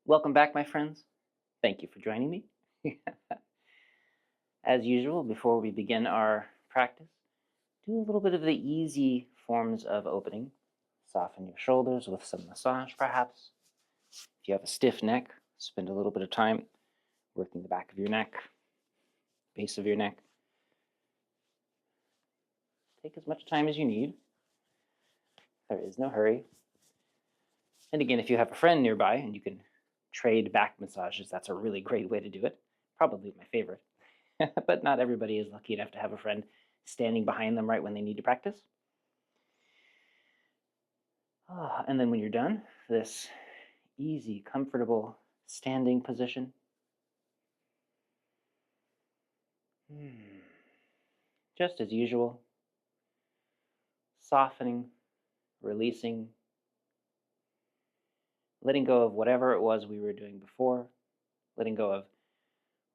Welcome back, my friends. Thank you for joining me. As usual, before we begin our practice, do a little bit of the easy forms of opening. Soften your shoulders with some massage, perhaps. If you have a stiff neck, spend a little bit of time working the back of your neck, base of your neck. Take as much time as you need. There is no hurry. And again, if you have a friend nearby and you can trade back massages, that's a really great way to do it. Probably my favorite. But not everybody is lucky enough to have a friend standing behind them right when they need to practice. And then when you're done, this easy, comfortable standing position. Just as usual, softening, releasing, letting go of whatever it was we were doing before, letting go of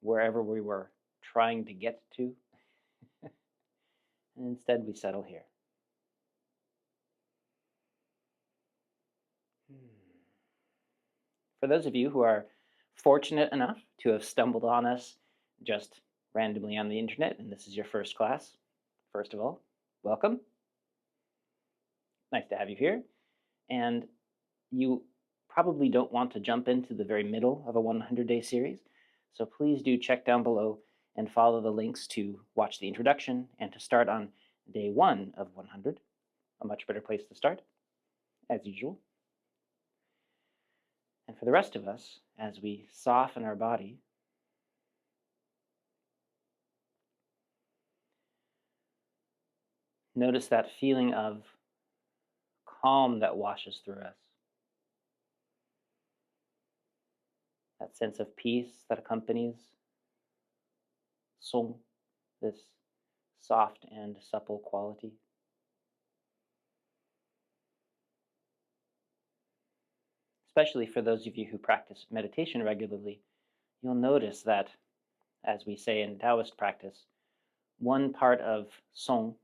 wherever we were trying to get to, and instead we settle here. For those of you who are fortunate enough to have stumbled on us just randomly on the internet, and this is your first class, first of all, welcome. Nice to have you here. And you probably don't want to jump into the very middle of a 100-day series, so please do check down below and follow the links to watch the introduction and to start on day 1 of 100, a much better place to start, as usual. And for the rest of us, as we soften our body, notice that feeling of calm that washes through us. That sense of peace that accompanies song, this soft and supple quality. Especially for those of you who practice meditation regularly, you'll notice that, as we say in Taoist practice, one part of song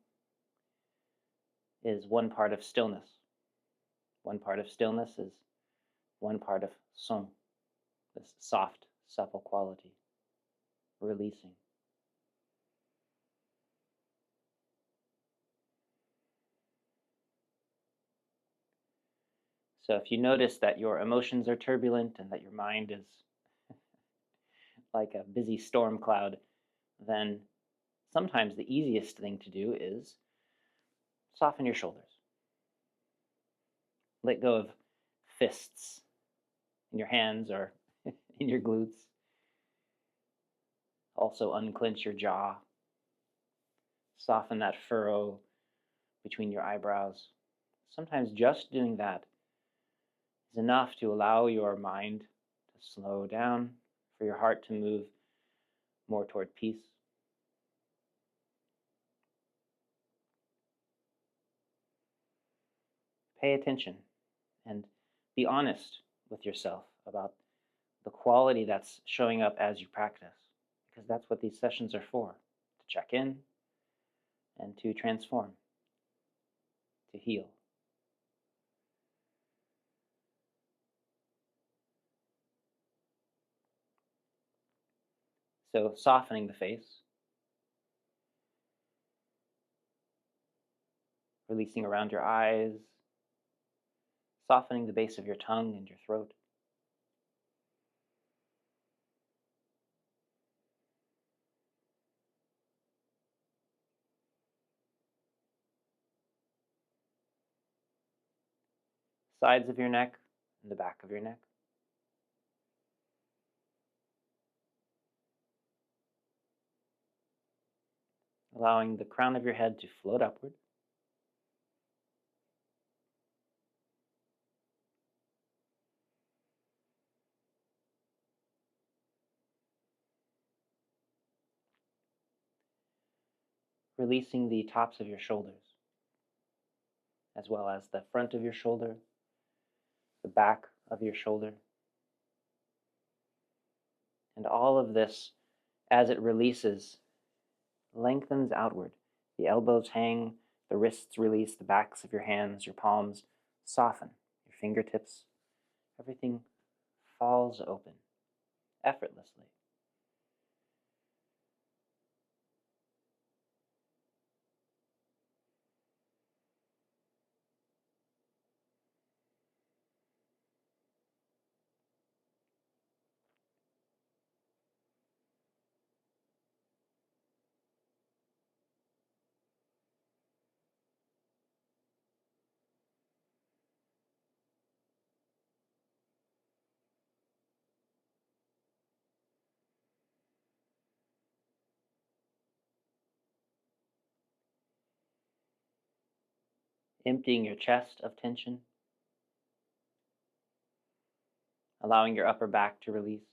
is one part of stillness. One part of stillness is one part of song, this soft, supple quality, releasing. So if you notice that your emotions are turbulent and that your mind is like a busy storm cloud, then sometimes the easiest thing to do is soften your shoulders. Let go of fists in your hands or in your glutes. Also unclench your jaw. Soften that furrow between your eyebrows. Sometimes just doing that is enough to allow your mind to slow down, for your heart to move more toward peace. Pay attention and be honest with yourself about the quality that's showing up as you practice, because that's what these sessions are for, to check in and to transform, to heal. So softening the face, releasing around your eyes, softening the base of your tongue and your throat. Sides of your neck and the back of your neck. Allowing the crown of your head to float upward. Releasing the tops of your shoulders, as well as the front of your shoulder, the back of your shoulder. And all of this, as it releases, lengthens outward. The elbows hang, the wrists release, the backs of your hands, your palms soften, your fingertips, everything falls open effortlessly. Emptying your chest of tension, allowing your upper back to release.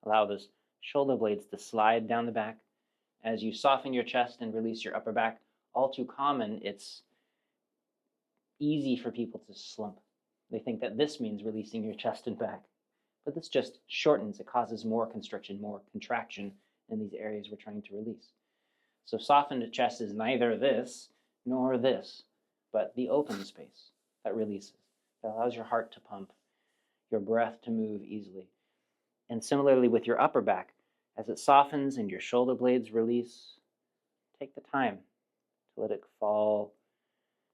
Allow those shoulder blades to slide down the back. As you soften your chest and release your upper back, all too common, it's easy for people to slump. They think that this means releasing your chest and back, but this just shortens. It causes more constriction, more contraction in these areas we're trying to release. So softened chest is neither this nor this, but the open space that releases, that allows your heart to pump, your breath to move easily. And similarly with your upper back, as it softens and your shoulder blades release, take the time to let it fall.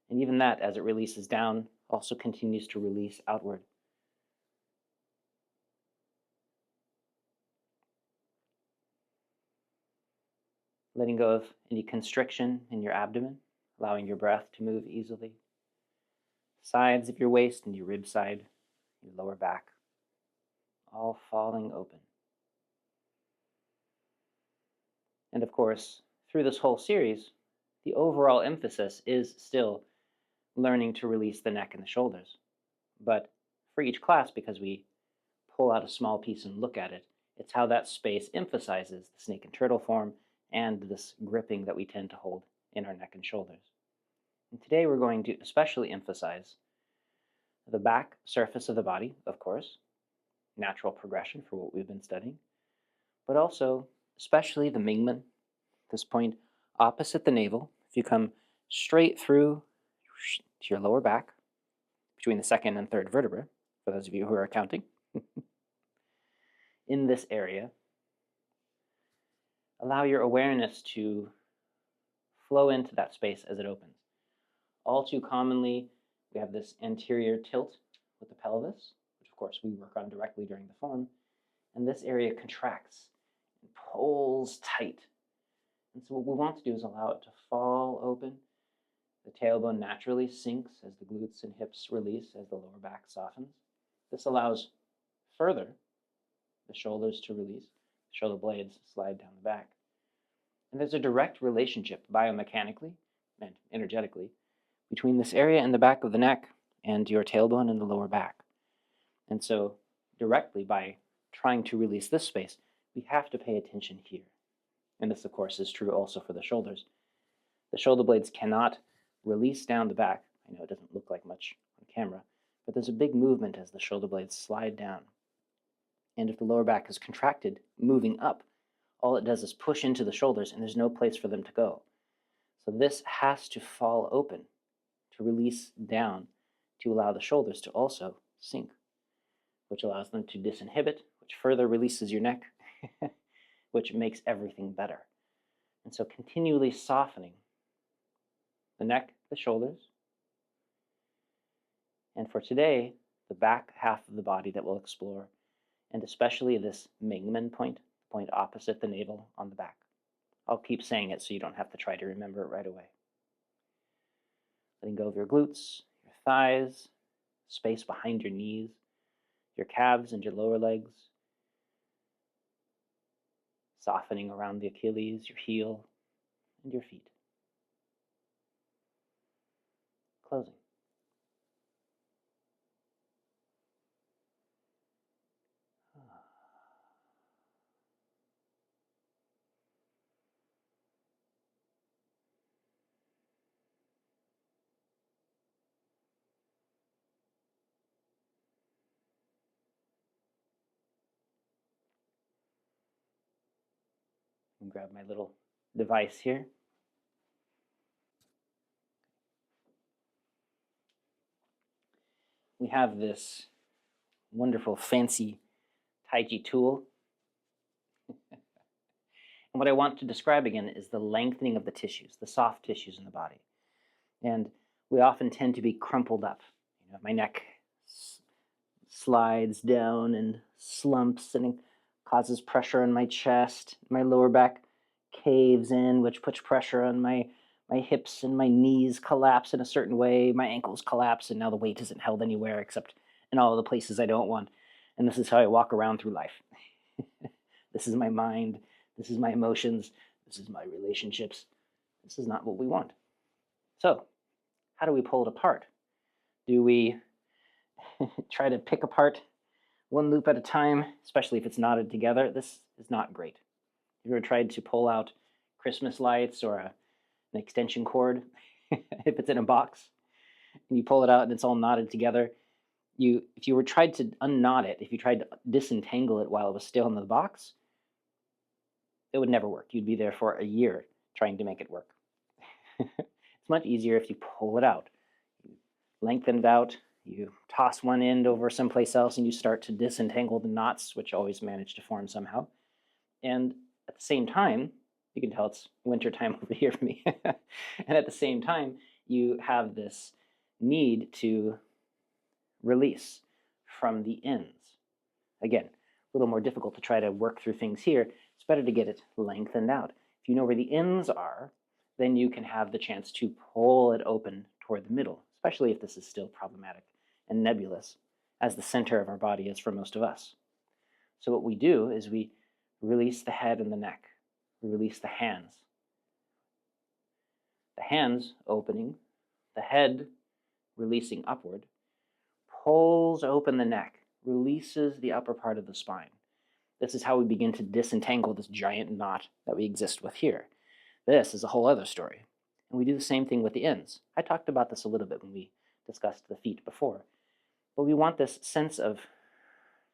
And even that, as it releases down, also continues to release outward. Letting go of any constriction in your abdomen, allowing your breath to move easily. Sides of your waist and your rib side, your lower back, all falling open. And of course, through this whole series, the overall emphasis is still learning to release the neck and the shoulders. But for each class, because we pull out a small piece and look at it, it's how that space emphasizes the snake and turtle form and this gripping that we tend to hold in our neck and shoulders. And today we're going to especially emphasize the back surface of the body, of course, natural progression for what we've been studying, but also especially the Mingmen, this point opposite the navel. If you come straight through to your lower back, between the second and third vertebra, for those of you who are counting, in this area, allow your awareness to flow into that space as it opens. All too commonly, we have this anterior tilt with the pelvis, which of course we work on directly during the form, and this area contracts and pulls tight. And so what we want to do is allow it to fall open. The tailbone naturally sinks as the glutes and hips release, as the lower back softens. This allows further the shoulders to release, the shoulder blades slide down the back. And there's a direct relationship biomechanically and energetically between this area in the back of the neck and your tailbone in the lower back. And so directly by trying to release this space, we have to pay attention here. And this, of course, is true also for the shoulders. The shoulder blades cannot release down the back. I know it doesn't look like much on camera, but there's a big movement as the shoulder blades slide down. And if the lower back is contracted, moving up, all it does is push into the shoulders and there's no place for them to go. So this has to fall open to release down to allow the shoulders to also sink, which allows them to disinhibit, which further releases your neck, which makes everything better. And so continually softening the neck, the shoulders, and for today, the back half of the body that we'll explore, and especially this Mingmen point, the point opposite the navel on the back. I'll keep saying it so you don't have to try to remember it right away. Letting go of your glutes, your thighs, space behind your knees, your calves and your lower legs, softening around the Achilles, your heel, and your feet. Closing. And grab my little device here. We have this wonderful fancy Tai Chi tool. And what I want to describe again is the lengthening of the tissues, the soft tissues in the body. And we often tend to be crumpled up. My neck slides down and slumps, and it causes pressure on my chest. My lower back caves in, which puts pressure on my hips, and my knees collapse in a certain way. My ankles collapse, and now the weight isn't held anywhere except in all the places I don't want. And this is how I walk around through life. This is my mind. This is my emotions. This is my relationships. This is not what we want. So, how do we pull it apart? Do we try to pick apart one loop at a time, especially if it's knotted together? This is not great. Have you ever tried to pull out Christmas lights or an extension cord if it's in a box, and you pull it out and it's all knotted together? If you were tried to unknot it, if you tried to disentangle it while it was still in the box, it would never work. You'd be there for a year trying to make it work. It's much easier if you pull it out. You lengthen it out, you toss one end over someplace else, and you start to disentangle the knots, which always manage to form somehow. And at the same time, you can tell it's winter time over here for me. And at the same time, you have this need to release from the ends. Again, a little more difficult to try to work through things here. It's better to get it lengthened out. If you know where the ends are, then you can have the chance to pull it open toward the middle, especially if this is still problematic and nebulous, as the center of our body is for most of us. So what we do is we release the head and the neck. We release the hands. The hands opening, the head releasing upward, pulls open the neck, releases the upper part of the spine. This is how we begin to disentangle this giant knot that we exist with here. This is a whole other story. And we do the same thing with the ends. I talked about this a little bit when we discussed the feet before. But we want this sense of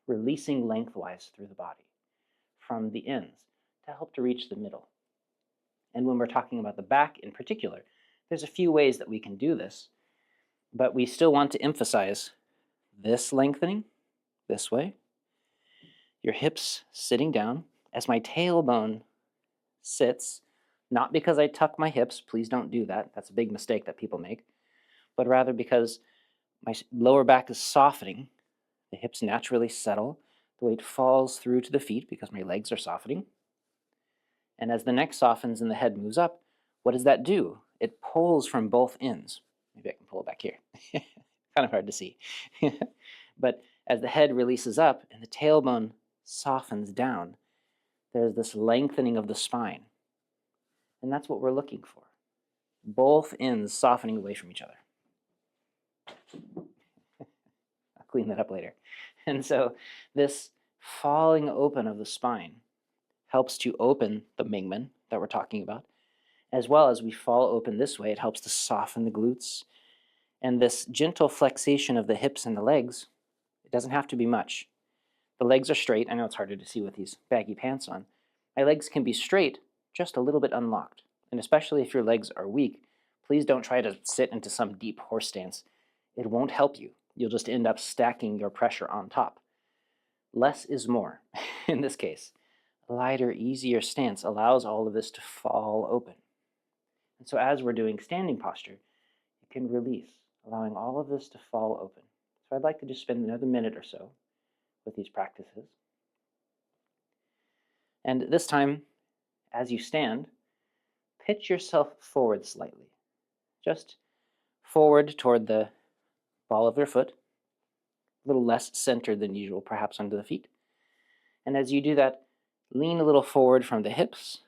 releasing lengthwise through the body from the ends to help to reach the middle. And when we're talking about the back in particular, there's a few ways that we can do this, but we still want to emphasize this lengthening this way, your hips sitting down as my tailbone sits, not because I tuck my hips, please don't do that, that's a big mistake that people make, but rather because my lower back is softening, the hips naturally settle, the weight falls through to the feet because my legs are softening, and as the neck softens and the head moves up, what does that do? It pulls from both ends. Maybe I can pull it back here. Kind of hard to see. But as the head releases up and the tailbone softens down, there's this lengthening of the spine. And that's what we're looking for. Both ends softening away from each other. I'll clean that up later. And so this falling open of the spine helps to open the Mingmen that we're talking about. As well as we fall open this way, it helps to soften the glutes. And this gentle flexation of the hips and the legs, it doesn't have to be much. The legs are straight. I know it's harder to see with these baggy pants on. My legs can be straight, just a little bit unlocked. And especially if your legs are weak, please don't try to sit into some deep horse stance. It won't help you. You'll just end up stacking your pressure on top. Less is more in this case. A lighter, easier stance allows all of this to fall open. And so as we're doing standing posture, you can release, allowing all of this to fall open. So I'd like to just spend another minute or so with these practices. And this time, as you stand, pitch yourself forward slightly. Just forward toward the ball of your foot, a little less centered than usual, perhaps under the feet. And as you do that, lean a little forward from the hips,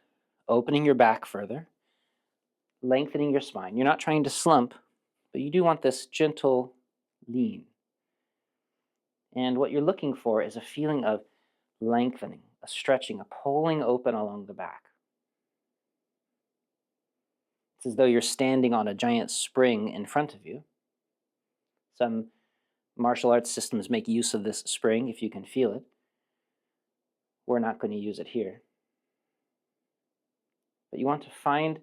opening your back further, lengthening your spine. You're not trying to slump, but you do want this gentle lean. And what you're looking for is a feeling of lengthening, a stretching, a pulling open along the back. It's as though you're standing on a giant spring in front of you. Some martial arts systems make use of this spring if you can feel it. We're not going to use it here. But you want to find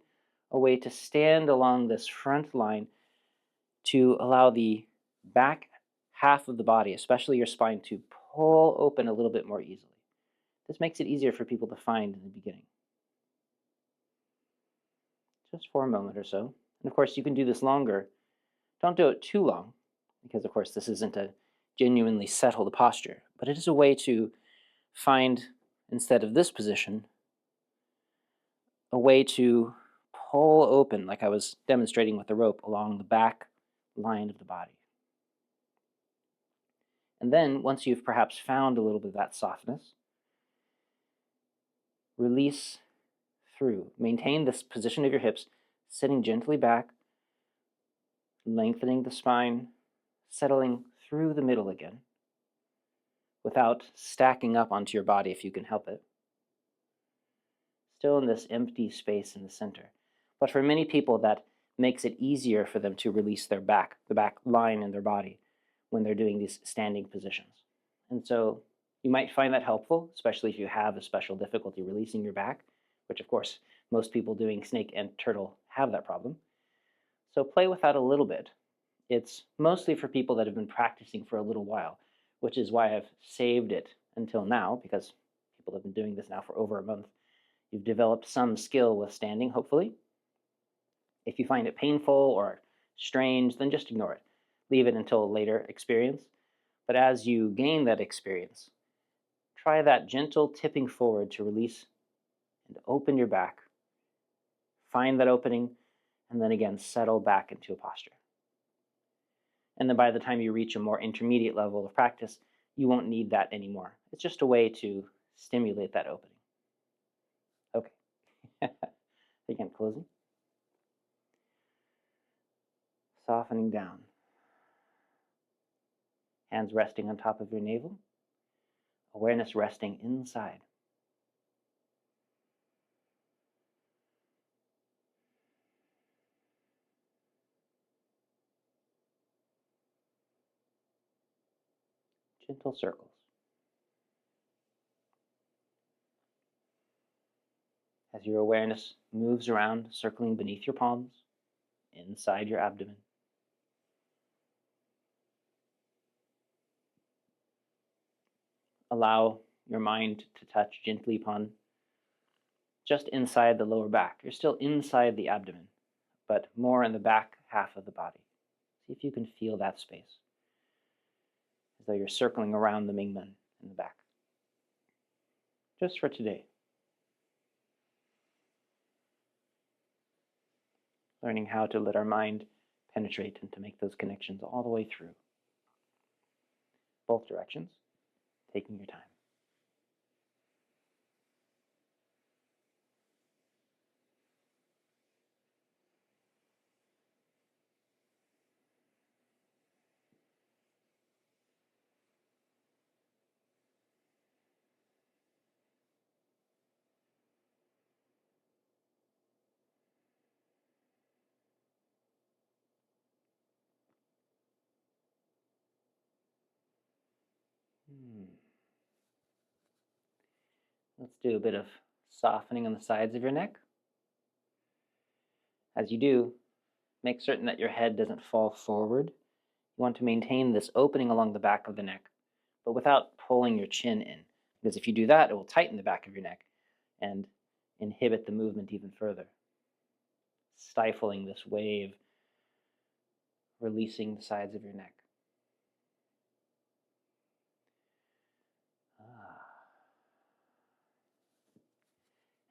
a way to stand along this front line to allow the back half of the body, especially your spine, to pull open a little bit more easily. This makes it easier for people to find in the beginning. Just for a moment or so. And of course, you can do this longer. Don't do it too long, because of course this isn't a genuinely settled posture, but it is a way to find, instead of this position, a way to pull open, like I was demonstrating with the rope, along the back line of the body. And then, once you've perhaps found a little bit of that softness, release through. Maintain this position of your hips, sitting gently back, lengthening the spine, settling through the middle again, without stacking up onto your body if you can help it. Still in this empty space in the center. But for many people, that makes it easier for them to release their back, the back line in their body, when they're doing these standing positions. And so you might find that helpful, especially if you have a special difficulty releasing your back, which of course most people doing snake and turtle have that problem. So play with that a little bit. It's mostly for people that have been practicing for a little while, which is why I've saved it until now, because people have been doing this now for over a month. You've developed some skill with standing, hopefully. If you find it painful or strange, then just ignore it. Leave it until a later experience. But as you gain that experience, try that gentle tipping forward to release and open your back. Find that opening, and then again, settle back into a posture. And then by the time you reach a more intermediate level of practice, you won't need that anymore. It's just a way to stimulate that opening. Okay. Again, closing. Softening down. Hands resting on top of your navel. Awareness resting inside. Gentle circles. As your awareness moves around, circling beneath your palms, inside your abdomen. Allow your mind to touch gently upon just inside the lower back. You're still inside the abdomen, but more in the back half of the body. See if you can feel that space, as though you're circling around the Mingmen in the back. Just for today. Learning how to let our mind penetrate and to make those connections all the way through. Both directions, taking your time. Let's do a bit of softening on the sides of your neck. As you do, make certain that your head doesn't fall forward. You want to maintain this opening along the back of the neck, but without pulling your chin in. Because if you do that, it will tighten the back of your neck and inhibit the movement even further. Stifling this wave, releasing the sides of your neck.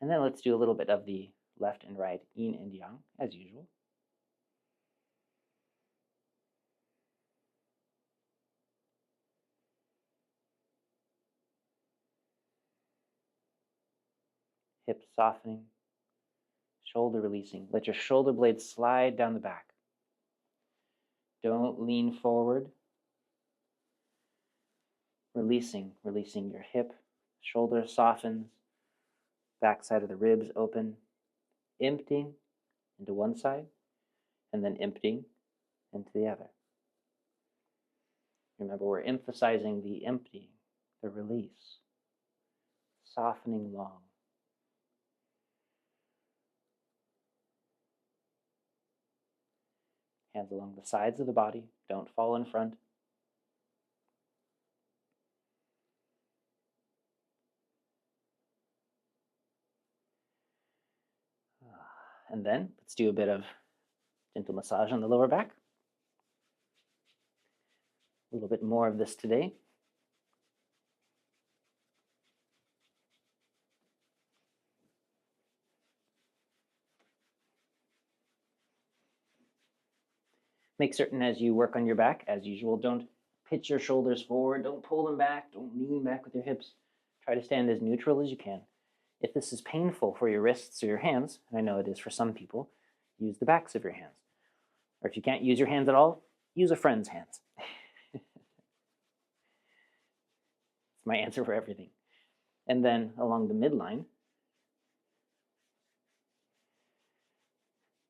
And then let's do a little bit of the left and right, yin and yang, as usual. Hips softening, shoulder releasing. Let your shoulder blades slide down the back. Don't lean forward. Releasing your hip, shoulder softens, back side of the ribs open, emptying into one side, and then emptying into the other. Remember, we're emphasizing the emptying, the release, softening long. Hands along the sides of the body, don't fall in front. And then let's do a bit of gentle massage on the lower back. A little bit more of this today. Make certain as you work on your back, as usual, don't pitch your shoulders forward, don't pull them back, don't lean back with your hips. Try to stand as neutral as you can. If this is painful for your wrists or your hands, and I know it is for some people, use the backs of your hands. Or if you can't use your hands at all, use a friend's hands. It's my answer for everything. And then along the midline,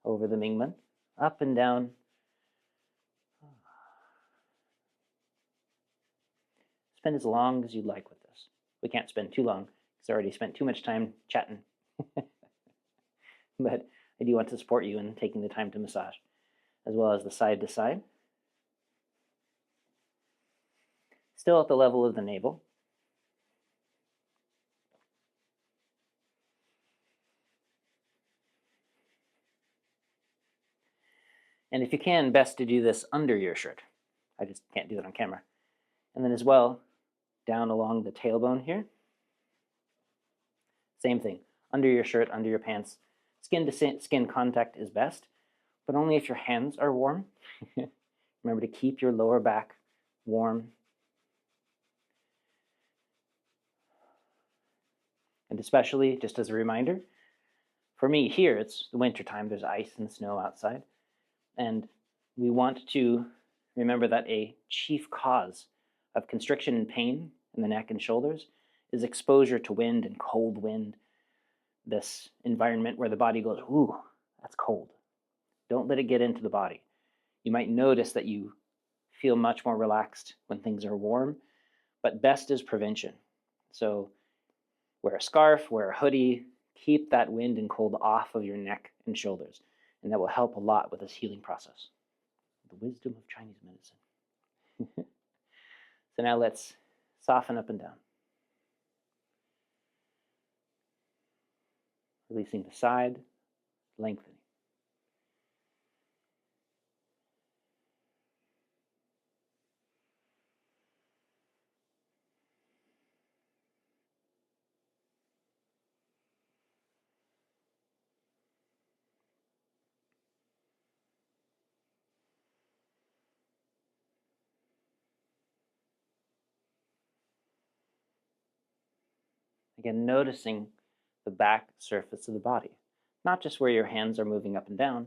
over the Mingmen, up and down. Spend as long as you'd like with this. We can't spend too long because I already spent too much time chatting. But I do want to support you in taking the time to massage, as well as the side to side. Still at the level of the navel. And if you can, best to do this under your shirt. I just can't do it on camera. And then as well, down along the tailbone here. Same thing, under your shirt, under your pants. Skin to skin contact is best, but only if your hands are warm. Remember to keep your lower back warm. And especially, just as a reminder, for me here, it's the winter time, there's ice and snow outside. And we want to remember that a chief cause of constriction and pain in the neck and shoulders is exposure to wind and cold wind, this environment where the body goes, ooh, that's cold. Don't let it get into the body. You might notice that you feel much more relaxed when things are warm, but best is prevention. So wear a scarf, wear a hoodie, keep that wind and cold off of your neck and shoulders, and that will help a lot with this healing process. The wisdom of Chinese medicine. So now let's soften up and down. Releasing the side, lengthening. Again, noticing the back surface of the body, not just where your hands are moving up and down,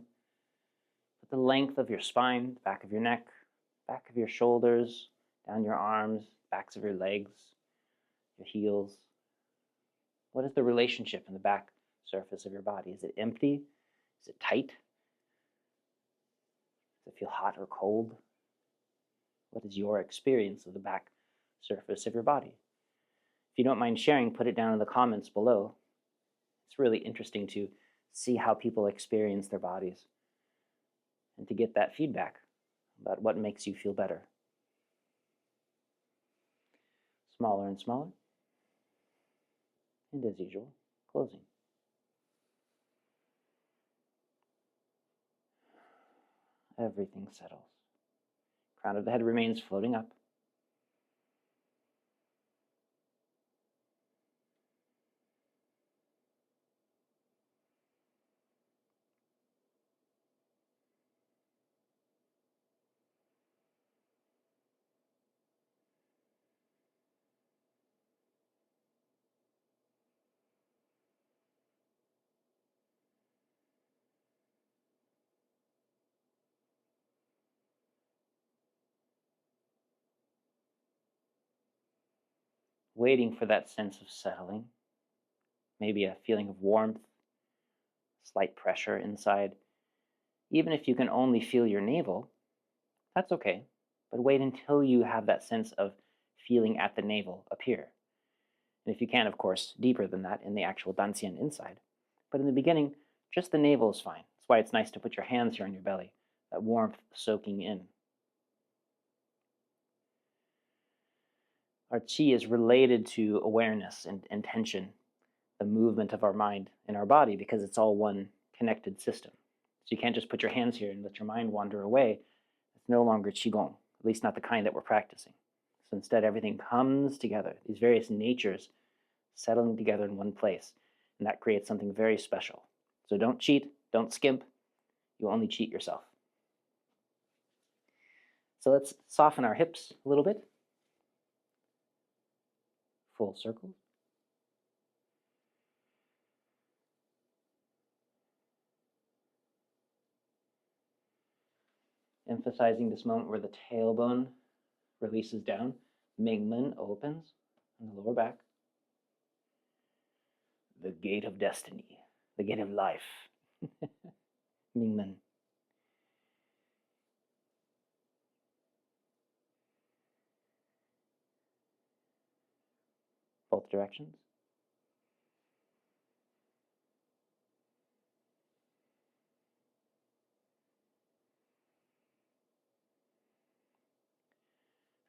but the length of your spine, the back of your neck, back of your shoulders, down your arms, backs of your legs, your heels. What is the relationship in the back surface of your body? Is it empty? Is it tight? Does it feel hot or cold? What is your experience of the back surface of your body? If you don't mind sharing, put it down in the comments below. It's really interesting to see how people experience their bodies and to get that feedback about what makes you feel better. Smaller and smaller. And as usual, closing. Everything settles. Crown of the head remains floating up. Waiting for that sense of settling. Maybe a feeling of warmth, slight pressure inside. Even if you can only feel your navel, that's okay. But wait until you have that sense of feeling at the navel appear. And if you can, of course, deeper than that in the actual dantian inside. But in the beginning, just the navel is fine. That's why it's nice to put your hands here on your belly, that warmth soaking in. Our qi is related to awareness and intention, the movement of our mind and our body, because it's all one connected system. So you can't just put your hands here and let your mind wander away. It's no longer Qigong, at least not the kind that we're practicing. So instead, everything comes together, these various natures settling together in one place, and that creates something very special. So don't cheat, don't skimp, you only cheat yourself. So let's soften our hips a little bit. Full circle. Emphasizing this moment where the tailbone releases down, Mingmen opens in the lower back. The gate of destiny, the gate of life. Mingmen. Both directions.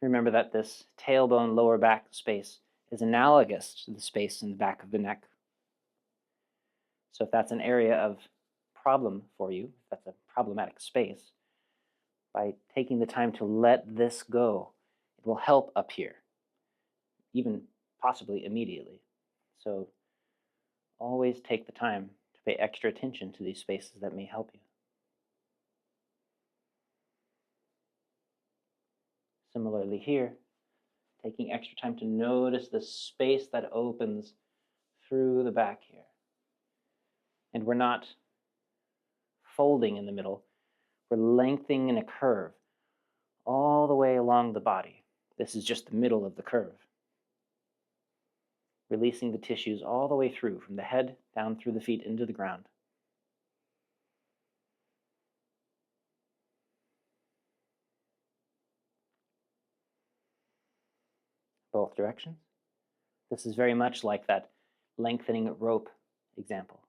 Remember that this tailbone lower back space is analogous to the space in the back of the neck. So if that's an area of problem for you, if that's a problematic space, by taking the time to let this go, it will help up here, even possibly immediately. So always take the time to pay extra attention to these spaces that may help you. Similarly here, taking extra time to notice the space that opens through the back here. And we're not folding in the middle, we're lengthening in a curve all the way along the body. This is just the middle of the curve. Releasing the tissues all the way through, from the head down through the feet into the ground. Both directions. This is very much like that lengthening rope example.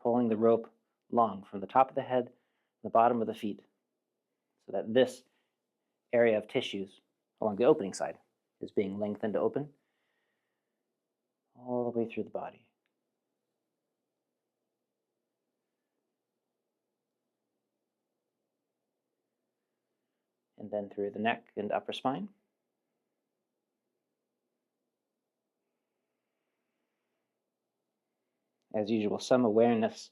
Pulling the rope long from the top of the head to the bottom of the feet, so that this area of tissues along the opening side is being lengthened open all the way through the body. And then through the neck and upper spine. As usual, some awareness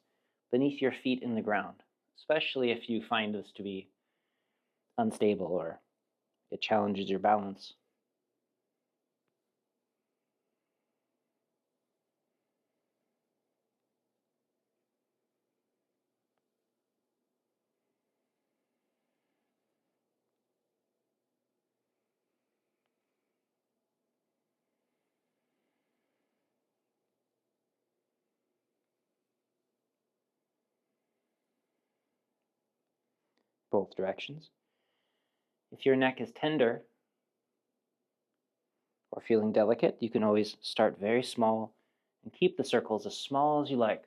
beneath your feet in the ground, especially if you find this to be unstable or it challenges your balance. Both directions. If your neck is tender or feeling delicate, you can always start very small and keep the circles as small as you like.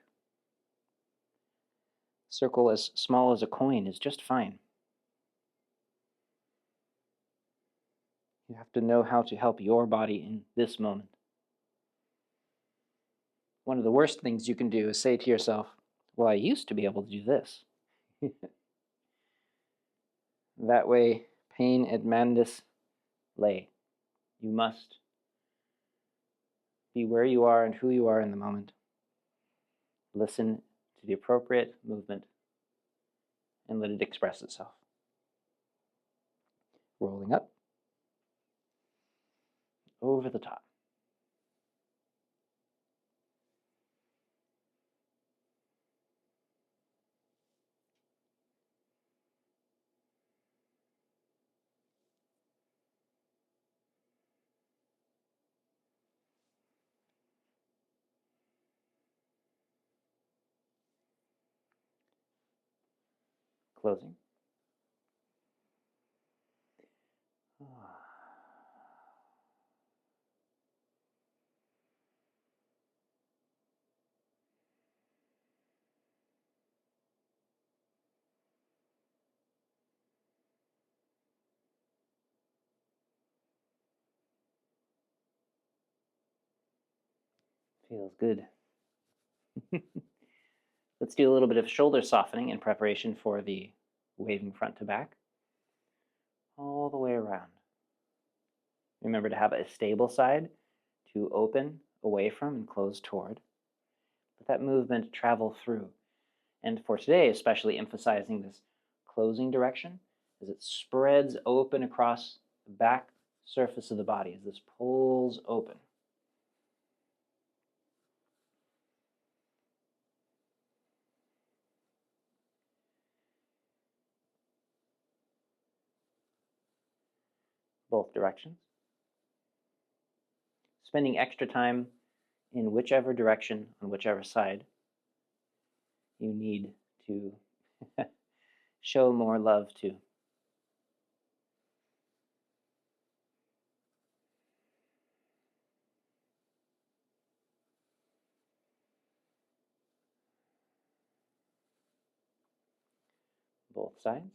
Circle as small as a coin is just fine. You have to know how to help your body in this moment. One of the worst things you can do is say to yourself, well, I used to be able to do this. That way, pain et mandis lay. You must be where you are and who you are in the moment. Listen to the appropriate movement and let it express itself. Rolling up, over the top. Closing. Feels good. Let's do a little bit of shoulder softening in preparation for the waving front to back, all the way around. Remember to have a stable side to open away from and close toward. Let that movement travel through. And for today, especially emphasizing this closing direction as it spreads open across the back surface of the body, as this pulls open. Both directions. Spending extra time in whichever direction, on whichever side you need to show more love to. Both sides.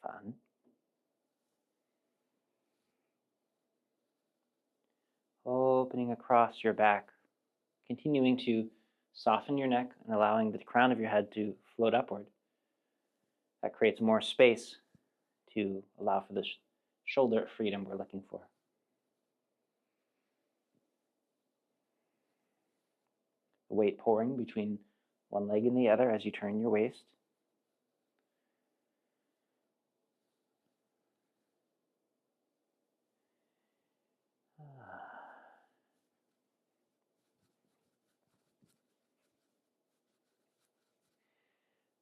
Fun. Opening across your back, continuing to soften your neck and allowing the crown of your head to float upward. That creates more space to allow for the shoulder freedom we're looking for. The weight pouring between one leg and the other as you turn your waist.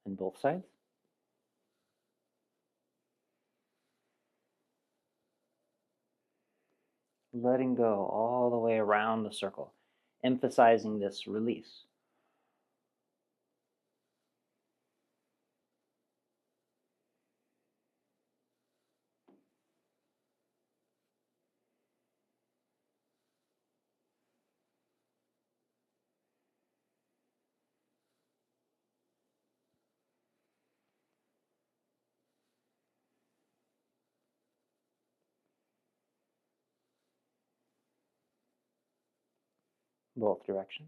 And both sides. Letting go all the way around the circle, emphasizing this release. Both directions.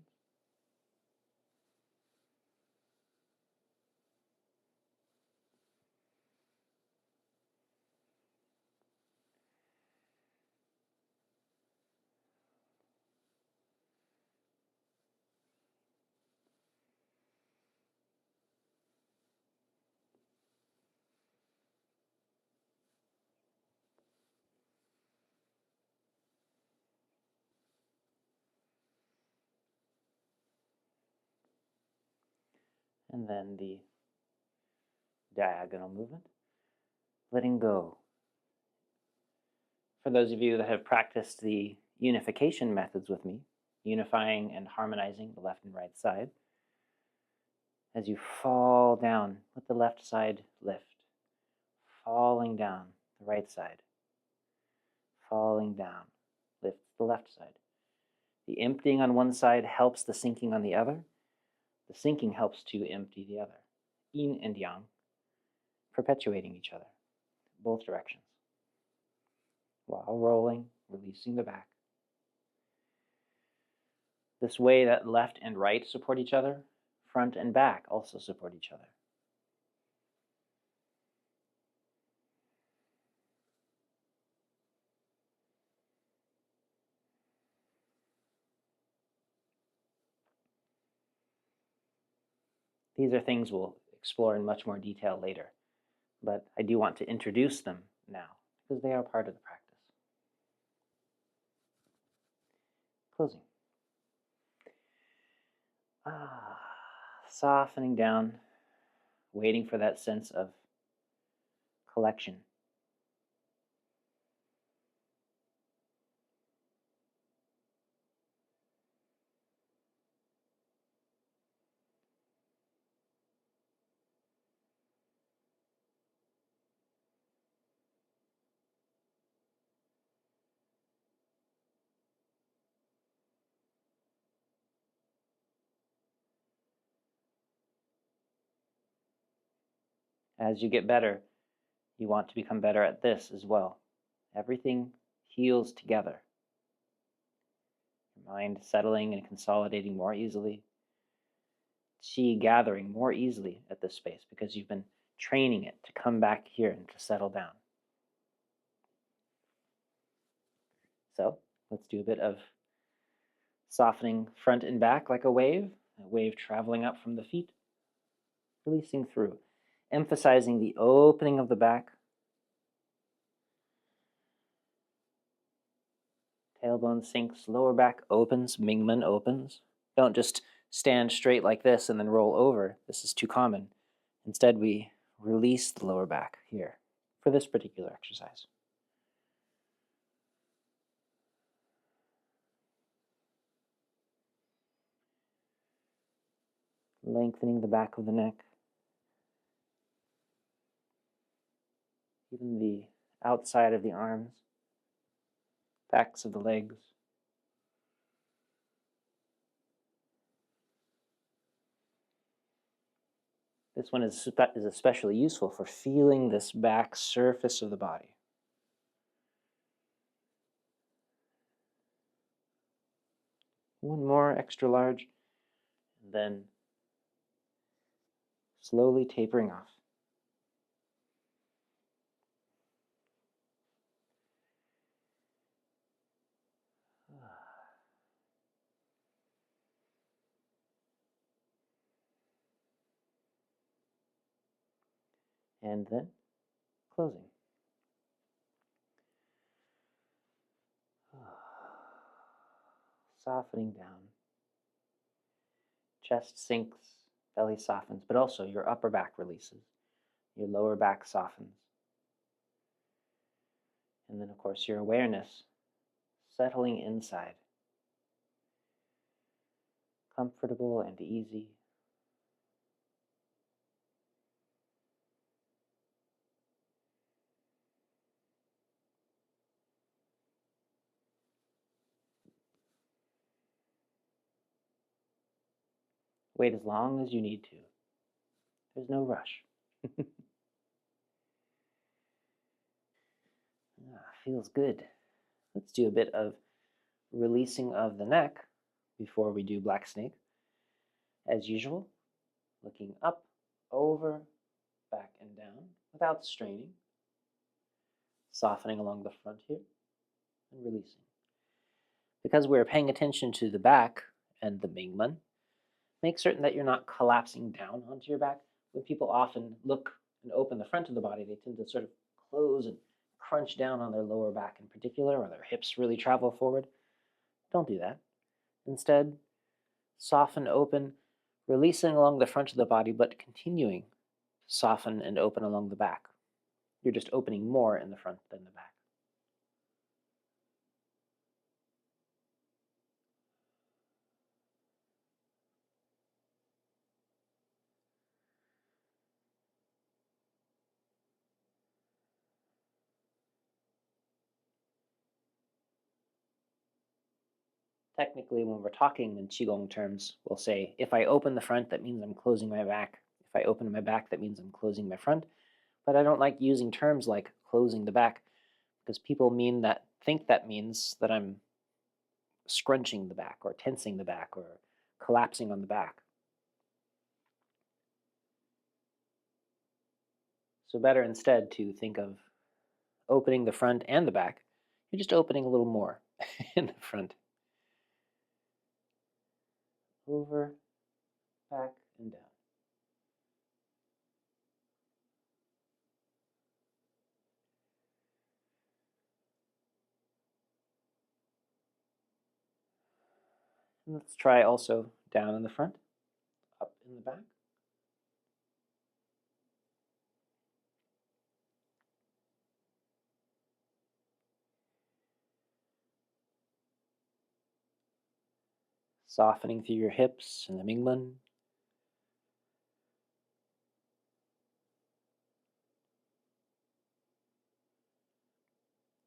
And then the diagonal movement, letting go. For those of you that have practiced the unification methods with me, unifying and harmonizing the left and right side, as you fall down, let the left side lift, falling down the right side, falling down, lift the left side. The emptying on one side helps the sinking on the other. The sinking helps to empty the other. Yin and yang, perpetuating each other, both directions. While rolling, releasing the back. This way that left and right support each other, front and back also support each other. These are things we'll explore in much more detail later, but I do want to introduce them now because they are part of the practice. Closing. Softening down, waiting for that sense of collection. As you get better, you want to become better at this as well. Everything heals together. Your mind settling and consolidating more easily. Qi gathering more easily at this space because you've been training it to come back here and to settle down. So let's do a bit of softening front and back like a wave traveling up from the feet, releasing through, emphasizing the opening of the back. Tailbone sinks, lower back opens, Mingmen opens. Don't just stand straight like this and then roll over. This is too common. Instead, we release the lower back here for this particular exercise. Lengthening the back of the neck. Even the outside of the arms, backs of the legs. This one is especially useful for feeling this back surface of the body. One more extra large, and then slowly tapering off. And then closing. Softening down. Chest sinks, belly softens, but also your upper back releases. Your lower back softens. And then, of course, your awareness settling inside. Comfortable and easy. Wait as long as you need to. There's no rush. Feels good. Let's do a bit of releasing of the neck before we do black snake. As usual, looking up, over, back and down without straining. Softening along the front here and releasing. Because we're paying attention to the back and the Mingmen, make certain that you're not collapsing down onto your back. When people often look and open the front of the body, they tend to sort of close and crunch down on their lower back in particular, or their hips really travel forward. Don't do that. Instead, soften, open, releasing along the front of the body, but continuing to soften and open along the back. You're just opening more in the front than the back. Technically, when we're talking in Qigong terms, we'll say, if I open the front, that means I'm closing my back. If I open my back, that means I'm closing my front. But I don't like using terms like closing the back because people think that means that I'm scrunching the back or tensing the back or collapsing on the back. So better instead to think of opening the front and the back. You're just opening a little more in the front. Over, back, and down. And let's try also down in the front, up in the back. Softening through your hips and the Mingmen.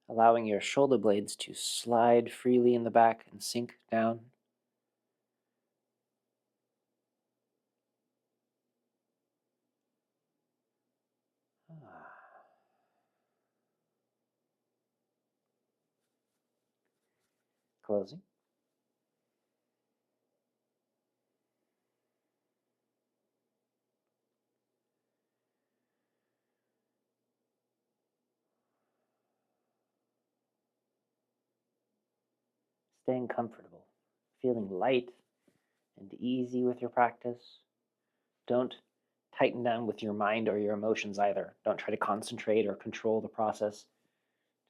Allowing your shoulder blades to slide freely in the back and sink down. Closing. Staying comfortable, feeling light and easy with your practice. Don't tighten down with your mind or your emotions either. Don't try to concentrate or control the process.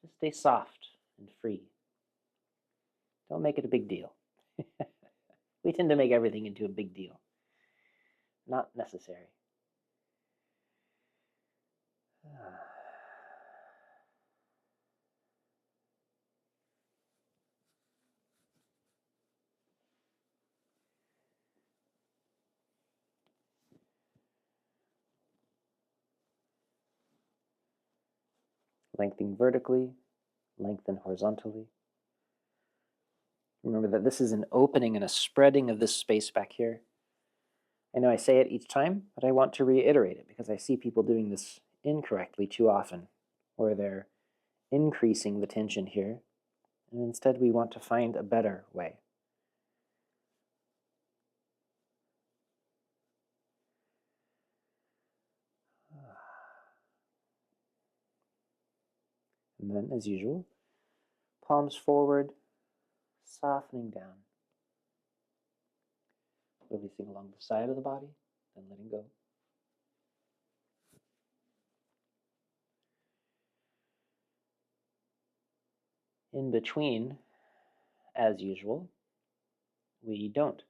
Just stay soft and free. Don't make it a big deal. We tend to make everything into a big deal. Not necessary. Lengthening vertically, lengthen horizontally. Remember that this is an opening and a spreading of this space back here. I know I say it each time, but I want to reiterate it because I see people doing this incorrectly too often, where they're increasing the tension here, and instead we want to find a better way. And then, as usual, palms forward, softening down. Releasing along the side of the body, then letting go. In between, as usual, we don't.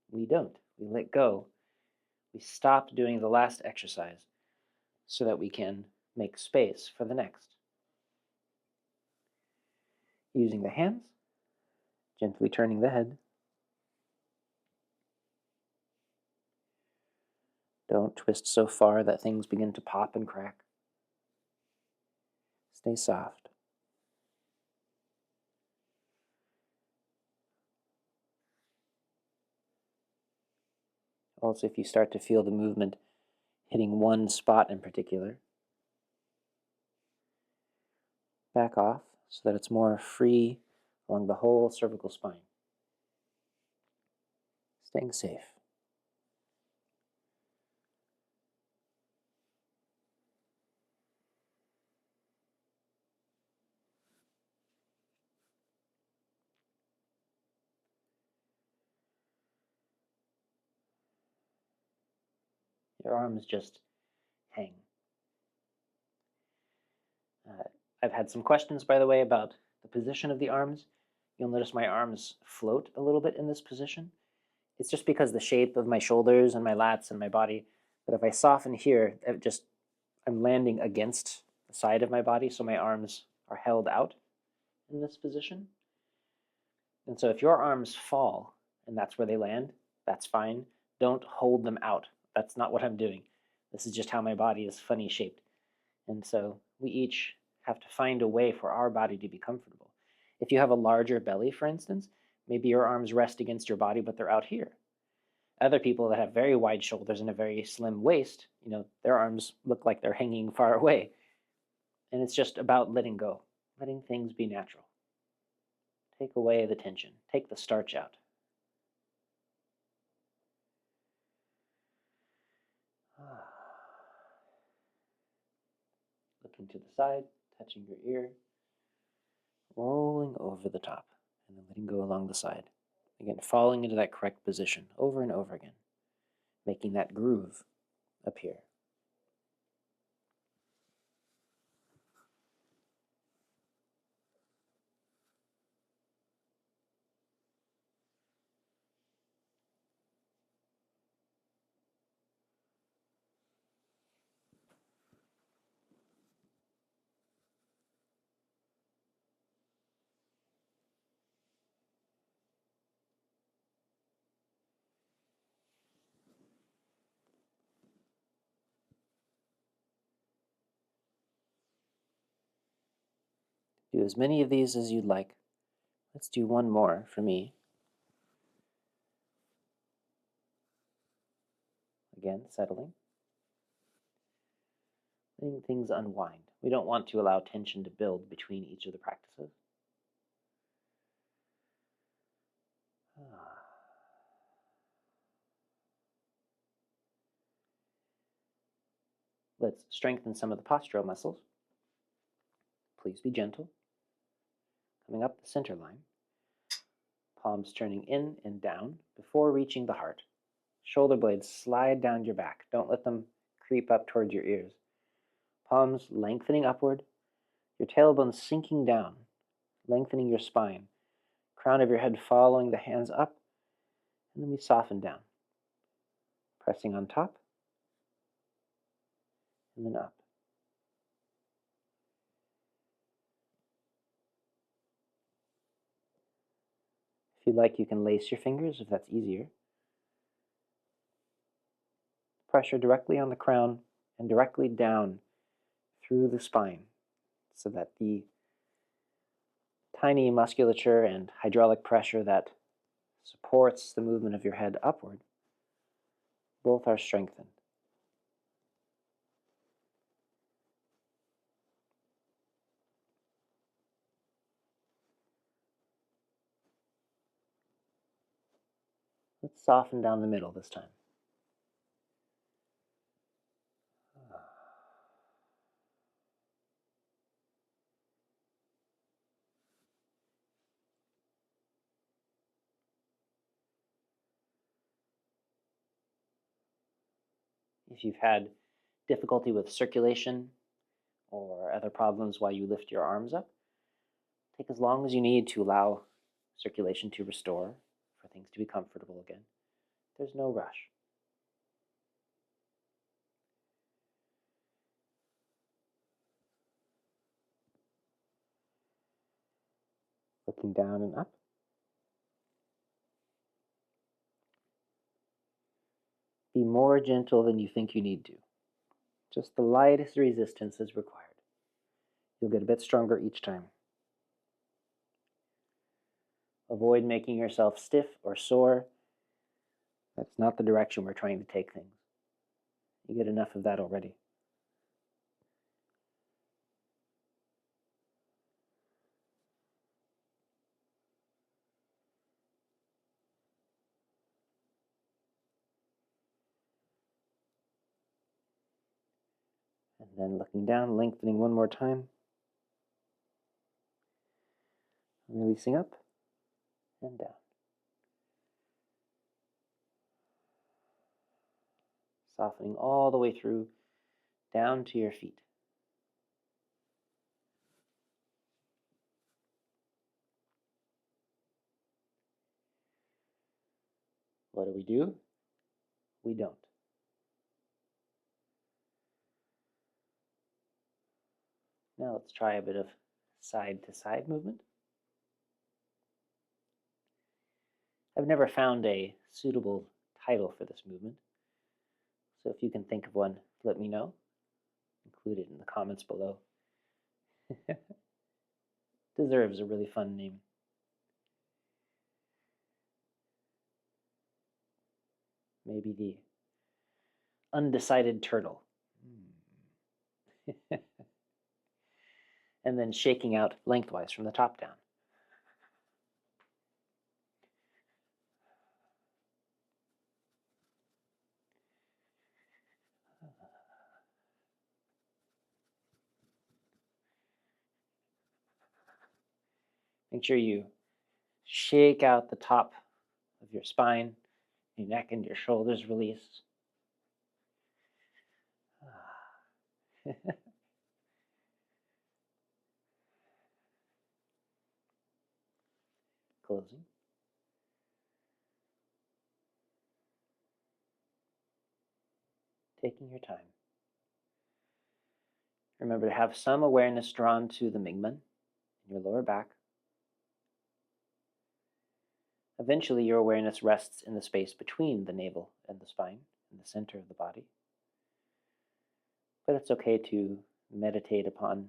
We don't. We let go. We stop doing the last exercise so that we can make space for the next. Using the hands, gently turning the head. Don't twist so far that things begin to pop and crack. Stay soft. Also, if you start to feel the movement hitting one spot in particular, back off so that it's more free along the whole cervical spine. Staying safe. Your arms just hang. I've had some questions, by the way, about the position of the arms. You'll notice my arms float a little bit in this position. It's just because the shape of my shoulders and my lats and my body, that if I soften here, I'm landing against the side of my body, so my arms are held out in this position. And so if your arms fall and that's where they land, that's fine. Don't hold them out. That's not what I'm doing. This is just how my body is funny shaped. And so we each have to find a way for our body to be comfortable. If you have a larger belly, for instance, maybe your arms rest against your body, but they're out here. Other people that have very wide shoulders and a very slim waist, their arms look like they're hanging far away. And it's just about letting go, letting things be natural. Take away the tension, take the starch out. Looking to the side, touching your ear, rolling over the top, and then letting go along the side. Again, falling into that correct position over and over again, making that groove appear. Do as many of these as you'd like. Let's do one more for me. Again, settling. letting things unwind. We don't want to allow tension to build between each of the practices. Let's strengthen some of the postural muscles. Please be gentle. Coming up the center line. Palms turning in and down before reaching the heart. Shoulder blades slide down your back. Don't let them creep up towards your ears. Palms lengthening upward. Your tailbone sinking down, lengthening your spine. Crown of your head following the hands up. And then we soften down. Pressing on top. And then up. If you'd like, you can lace your fingers if that's easier. Pressure directly on the crown and directly down through the spine so that the tiny musculature and hydraulic pressure that supports the movement of your head upward, both are strengthened. Let's soften down the middle this time. If you've had difficulty with circulation or other problems while you lift your arms up, take as long as you need to allow circulation to restore, for things to be comfortable again. There's no rush. Looking down and up. Be more gentle than you think you need to. Just the lightest resistance is required. You'll get a bit stronger each time. Avoid making yourself stiff or sore. That's not the direction we're trying to take things. You get enough of that already. And then looking down, lengthening one more time. Releasing up and down. Softening all the way through, down to your feet. What do? We don't. Now let's try a bit of side-to-side movement. I've never found a suitable title for this movement, so if you can think of one, let me know. Include it in the comments below. Deserves a really fun name. Maybe the undecided turtle. And then shaking out lengthwise from the top down. Make sure you shake out the top of your spine, your neck and your shoulders release. Closing. Taking your time. Remember to have some awareness drawn to the Mingmen in your lower back. Eventually, your awareness rests in the space between the navel and the spine, in the center of the body. But it's okay to meditate upon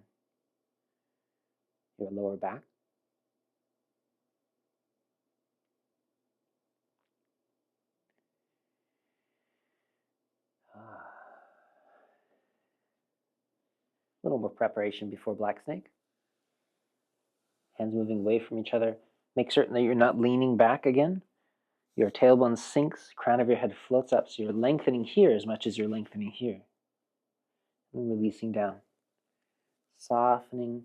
your lower back. little more preparation before black snake. Hands moving away from each other. Make certain that you're not leaning back again. Your tailbone sinks, crown of your head floats up, so you're lengthening here as much as you're lengthening here. And releasing down. Softening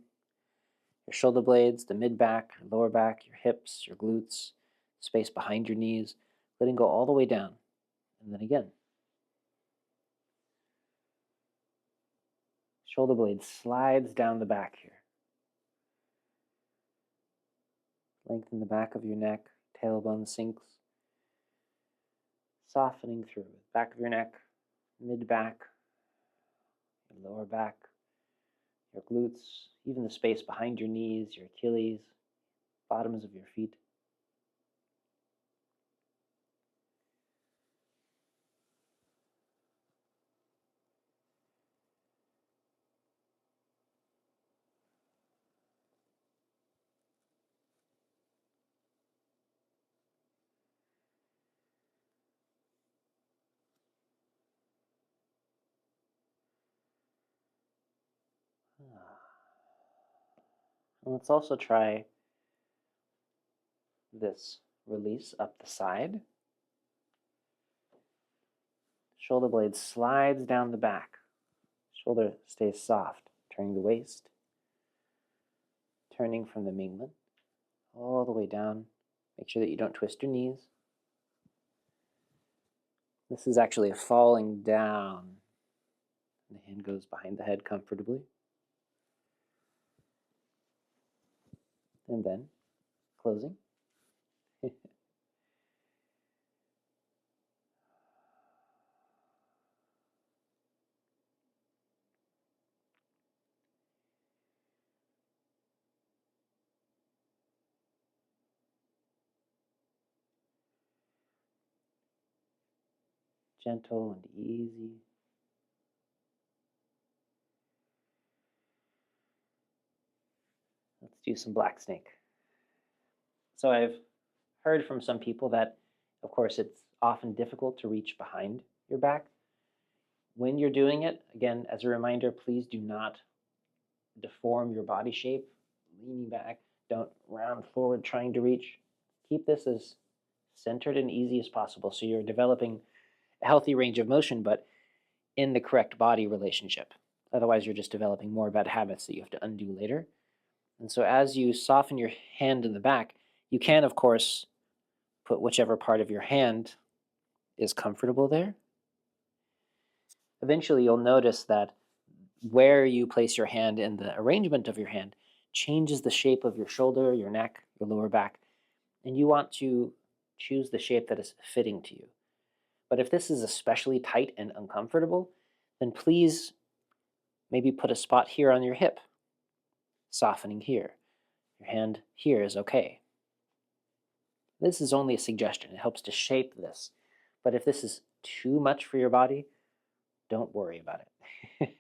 your shoulder blades, the mid-back, your lower back, your hips, your glutes, space behind your knees, letting go all the way down. And then again. Shoulder blade slides down the back here. Lengthen the back of your neck, tailbone sinks. Softening through. Back of your neck, mid-back, your lower back, your glutes, even the space behind your knees, your Achilles, bottoms of your feet. And let's also try this release up the side. Shoulder blade slides down the back. Shoulder stays soft, turning the waist, turning from the Mingmen all the way down. Make sure that you don't twist your knees. This is actually a falling down. The hand goes behind the head comfortably. And then closing. Gentle and easy. Let's do some black snake. So I've heard from some people that, of course, it's often difficult to reach behind your back. When you're doing it, again, as a reminder, please do not deform your body shape, leaning back. Don't round forward trying to reach. Keep this as centered and easy as possible so you're developing a healthy range of motion, but in the correct body relationship. Otherwise, you're just developing more bad habits that you have to undo later. And so as you soften your hand in the back, you can, of course, put whichever part of your hand is comfortable there. Eventually, you'll notice that where you place your hand in the arrangement of your hand changes the shape of your shoulder, your neck, your lower back, and you want to choose the shape that is fitting to you. But if this is especially tight and uncomfortable, then please maybe put a spot here on your hip, softening here. Your hand here is okay. This is only a suggestion. It helps to shape this. But if this is too much for your body, don't worry about it.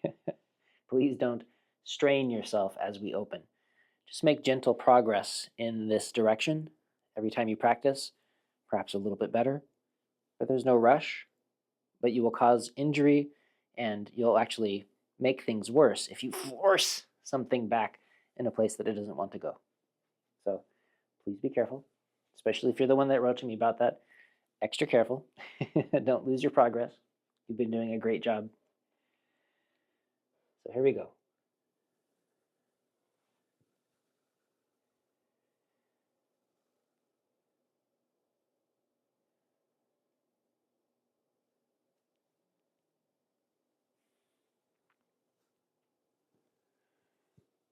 Please don't strain yourself as we open. Just make gentle progress in this direction every time you practice, perhaps a little bit better. But there's no rush, but you will cause injury and you'll actually make things worse if you force something back in a place that it doesn't want to go. So please be careful, especially if you're the one that wrote to me about that. Extra careful. Don't lose your progress. You've been doing a great job. So here we go.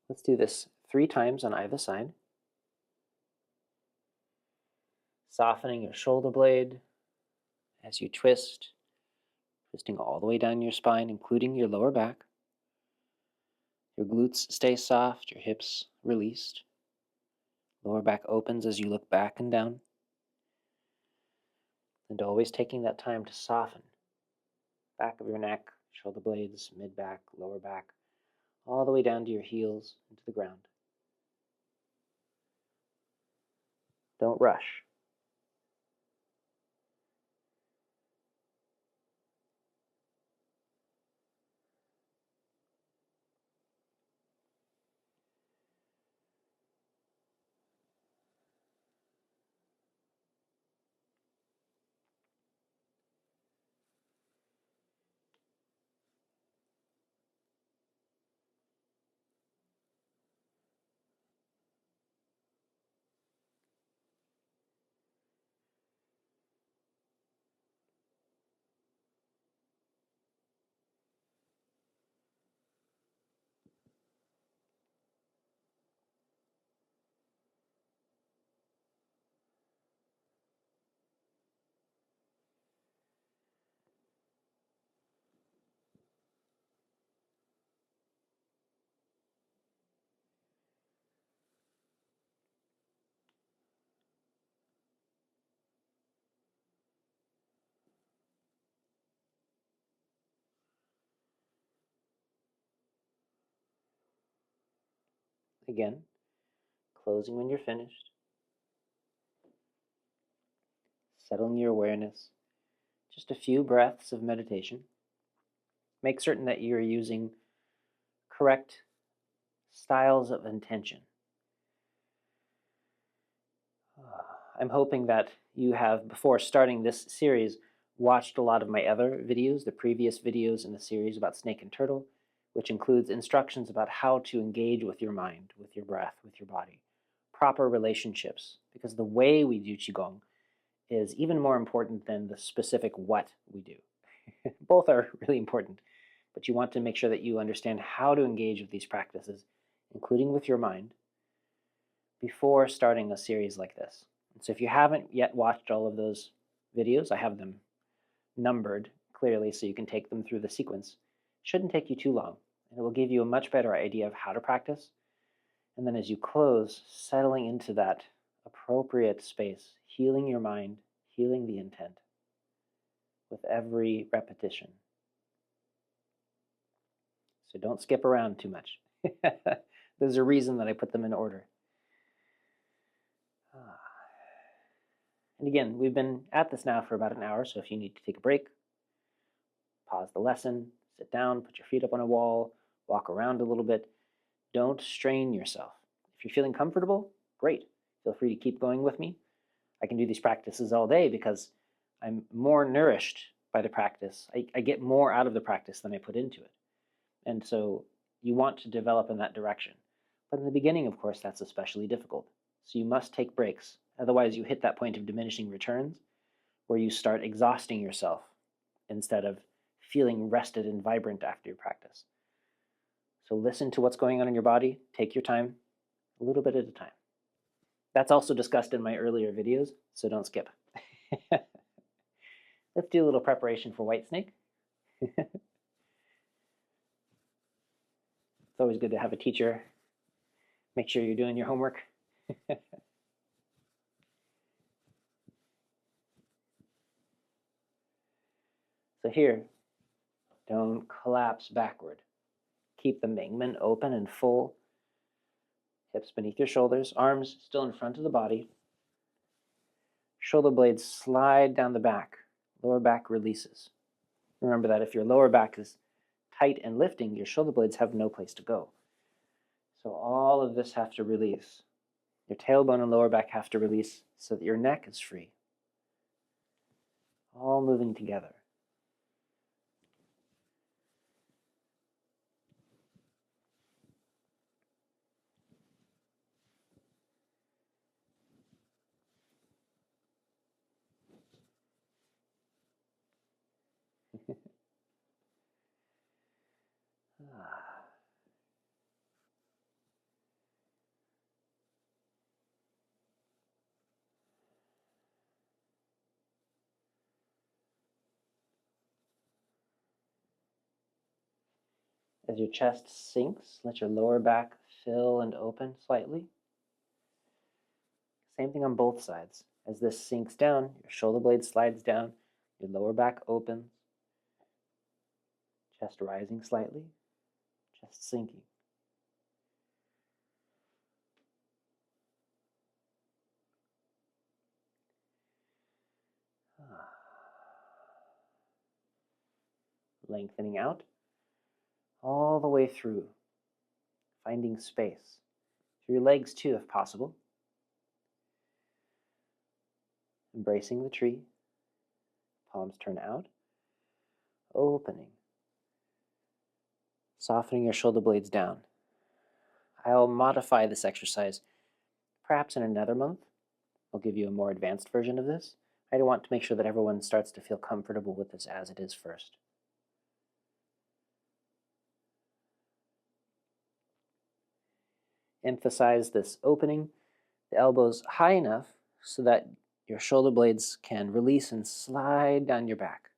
Let's do this 3 times on either side. Softening your shoulder blade as you twist, twisting all the way down your spine, including your lower back. Your glutes stay soft, your hips released. Lower back opens as you look back and down. And always taking that time to soften. Back of your neck, shoulder blades, mid-back, lower back, all the way down to your heels into the ground. Don't rush. Again, closing when you're finished. Settling your awareness. Just a few breaths of meditation. Make certain that you're using correct styles of intention. I'm hoping that you have, before starting this series, watched a lot of my other videos, the previous videos in the series about snake and turtle, which includes instructions about how to engage with your mind, with your breath, with your body. Proper relationships, because the way we do Qigong is even more important than the specific what we do. Both are really important, but you want to make sure that you understand how to engage with these practices, including with your mind, before starting a series like this. And so if you haven't yet watched all of those videos, I have them numbered clearly so you can take them through the sequence. It shouldn't take you too long, and it will give you a much better idea of how to practice. And then as you close, settling into that appropriate space, healing your mind, healing the intent with every repetition. So don't skip around too much. There's a reason that I put them in order. And again, we've been at this now for about an hour, so if you need to take a break, pause the lesson, sit down, put your feet up on a wall, walk around a little bit. Don't strain yourself. If you're feeling comfortable, great. Feel free to keep going with me. I can do these practices all day because I'm more nourished by the practice. I get more out of the practice than I put into it. And so you want to develop in that direction. But in the beginning, of course, that's especially difficult. So you must take breaks. Otherwise, you hit that point of diminishing returns where you start exhausting yourself instead of feeling rested and vibrant after your practice. So listen to what's going on in your body. Take your time, a little bit at a time. That's also discussed in my earlier videos, so don't skip. Let's do a little preparation for white snake. It's always good to have a teacher. Make sure you're doing your homework. So here, don't collapse backward. Keep the Mingmen open and full. Hips beneath your shoulders, arms still in front of the body. Shoulder blades slide down the back. Lower back releases. Remember that if your lower back is tight and lifting, your shoulder blades have no place to go. So all of this have to release. Your tailbone and lower back have to release so that your neck is free. All moving together. As your chest sinks, let your lower back fill and open slightly. Same thing on both sides. As this sinks down, your shoulder blade slides down, your lower back opens, chest rising slightly, chest sinking. Lengthening out all the way through, finding space. Through your legs too, if possible. Embracing the tree, palms turn out, opening, softening your shoulder blades down. I'll modify this exercise perhaps in another month. I'll give you a more advanced version of this. I want to make sure that everyone starts to feel comfortable with this as it is first. Emphasize this opening, the elbows high enough so that your shoulder blades can release and slide down your back.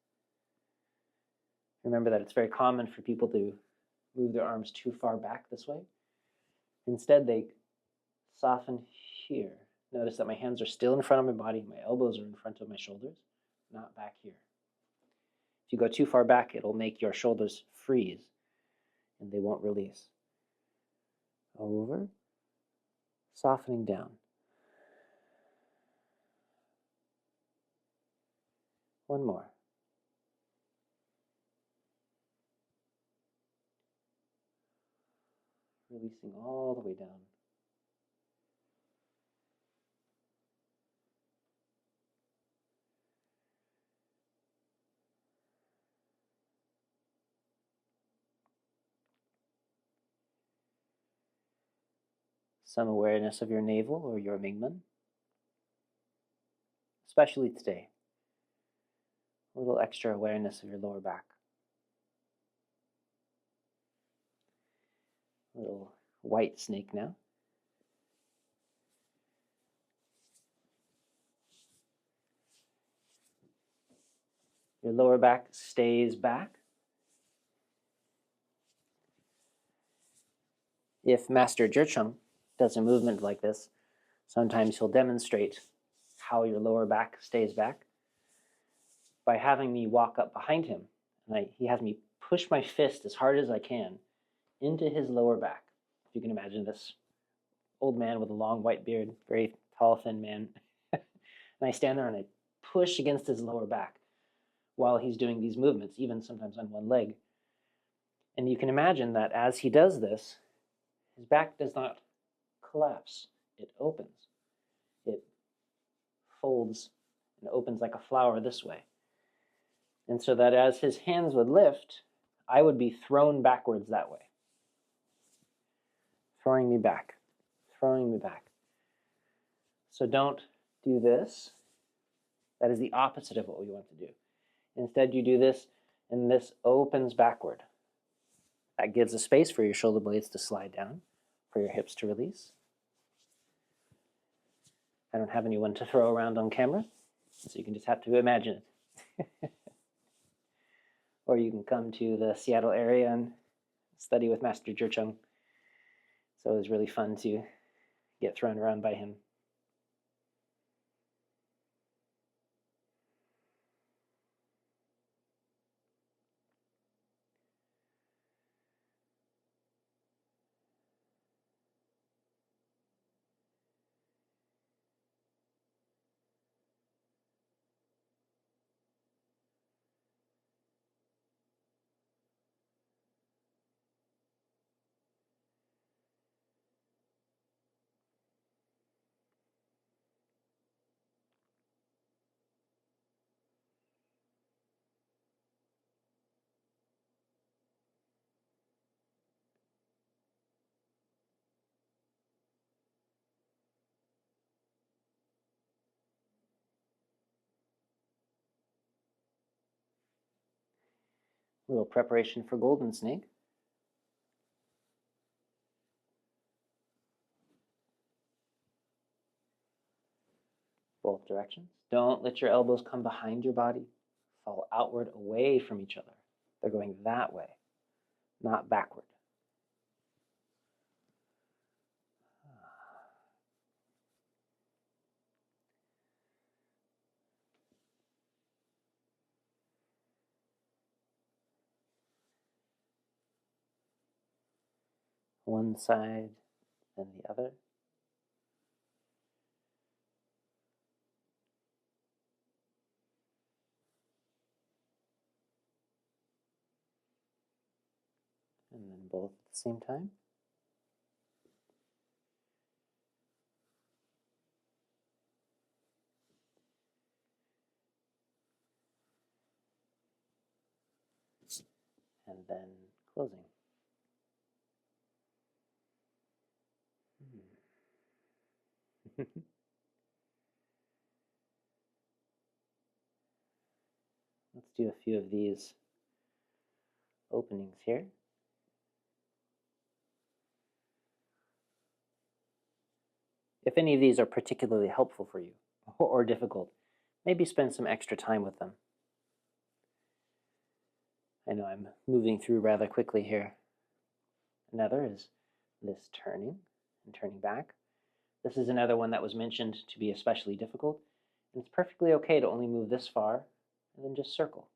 Remember that it's very common for people to move their arms too far back this way. Instead, they soften here. Notice that my hands are still in front of my body. My elbows are in front of my shoulders, not back here. If you go too far back, it'll make your shoulders freeze and they won't release. Over softening down. One more. Releasing all the way down. Some awareness of your navel or your Mingmen, especially today. A little extra awareness of your lower back. A little white snake now. Your lower back stays back. If Master Jerchung does a movement like this, sometimes he'll demonstrate how your lower back stays back by having me walk up behind him. And he has me push my fist as hard as I can into his lower back. If you can imagine this old man with a long white beard, very tall, thin man. And I stand there and I push against his lower back while he's doing these movements, even sometimes on one leg. And you can imagine that as he does this, his back does not collapse. It opens. It folds and opens like a flower this way. And so that as his hands would lift, I would be thrown backwards that way. Throwing me back. Throwing me back. So don't do this. That is the opposite of what we want to do. Instead, you do this, and this opens backward. That gives a space for your shoulder blades to slide down, for your hips to release. I don't have anyone to throw around on camera, so you can just have to imagine it. Or you can come to the Seattle area and study with Master Jerchung. So it was really fun to get thrown around by him. A little preparation for Golden Snake. Both directions. Don't let your elbows come behind your body. Fall outward away from each other. They're going that way, not backward. One side, then the other. And then both at the same time. And then closing. Let's do a few of these openings here. If any of these are particularly helpful for you or difficult, maybe spend some extra time with them. I know I'm moving through rather quickly here. Another is this turning and turning back. This is another one that was mentioned to be especially difficult, and it's perfectly okay to only move this far and then just circle.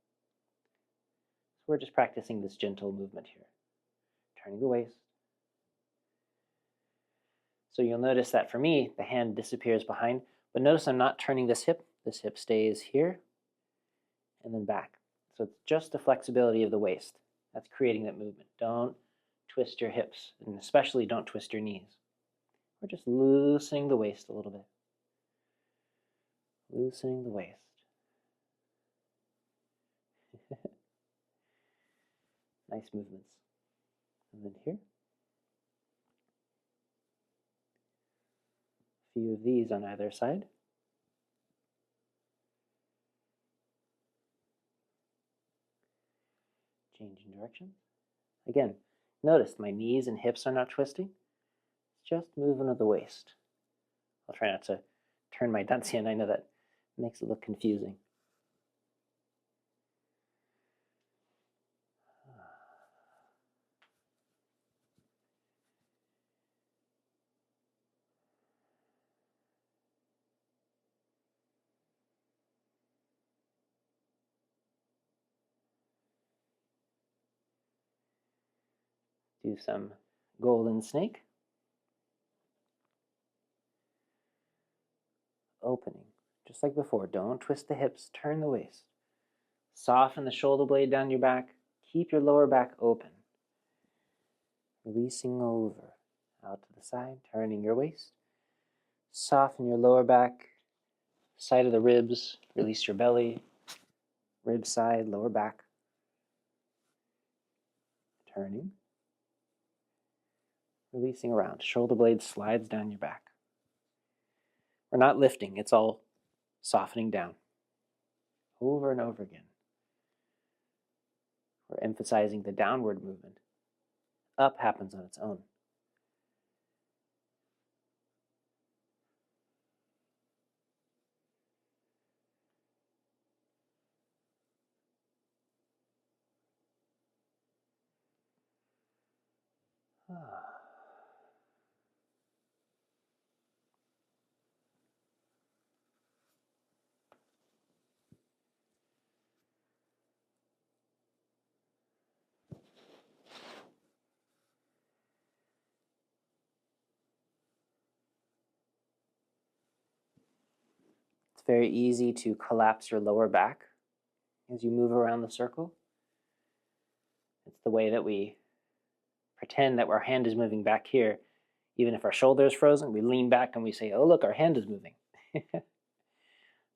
So we're just practicing this gentle movement here. Turning the waist. So you'll notice that for me, the hand disappears behind, but notice I'm not turning this hip. This hip stays here and then back. So it's just the flexibility of the waist that's creating that movement. Don't twist your hips, and especially don't twist your knees. We're just loosening the waist a little bit. Loosening the waist. Nice movements. And then here. A few of these on either side. Changing direction. Again, notice my knees and hips are not twisting. It's just movement of the waist. I'll try not to turn my dancing. I know that makes it look confusing. Do some golden snake. Opening, just like before. Don't twist the hips, turn the waist. Soften the shoulder blade down your back. Keep your lower back open. Releasing over, out to the side, turning your waist. Soften your lower back, side of the ribs. Release your belly, rib side, lower back. Turning. Releasing around. Shoulder blade slides down your back. We're not lifting, it's all softening down. Over and over again. We're emphasizing the downward movement. Up happens on its own. It's very easy to collapse your lower back as you move around the circle. It's the way that we pretend that our hand is moving back here. Even if our shoulder is frozen, we lean back and we say, oh, look, our hand is moving.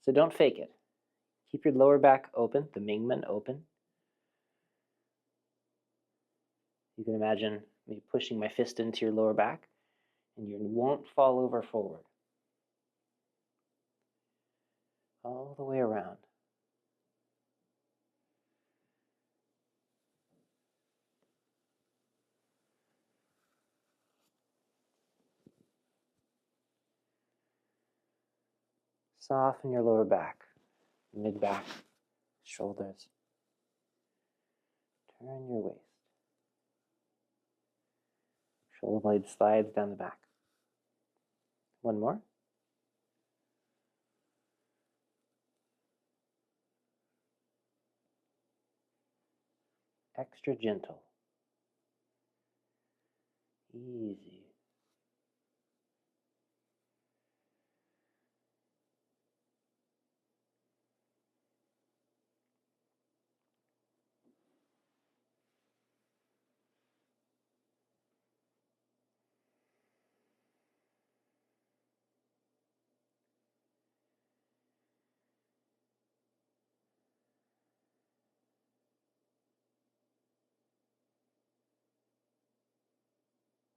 So don't fake it. Keep your lower back open, the Mingmen open. You can imagine me pushing my fist into your lower back, and you won't fall over forward. All the way around. Soften your lower back, mid-back, shoulders. Turn your waist. Shoulder blade slides down the back. One more. Extra gentle. Easy.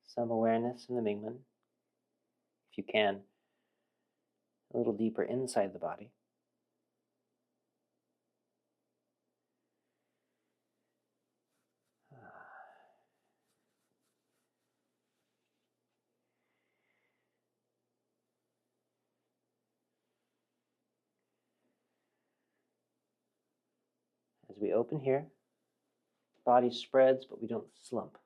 Some awareness in the Mingmen. If you can, a little deeper inside the body. As we open here, body spreads, but we don't slump.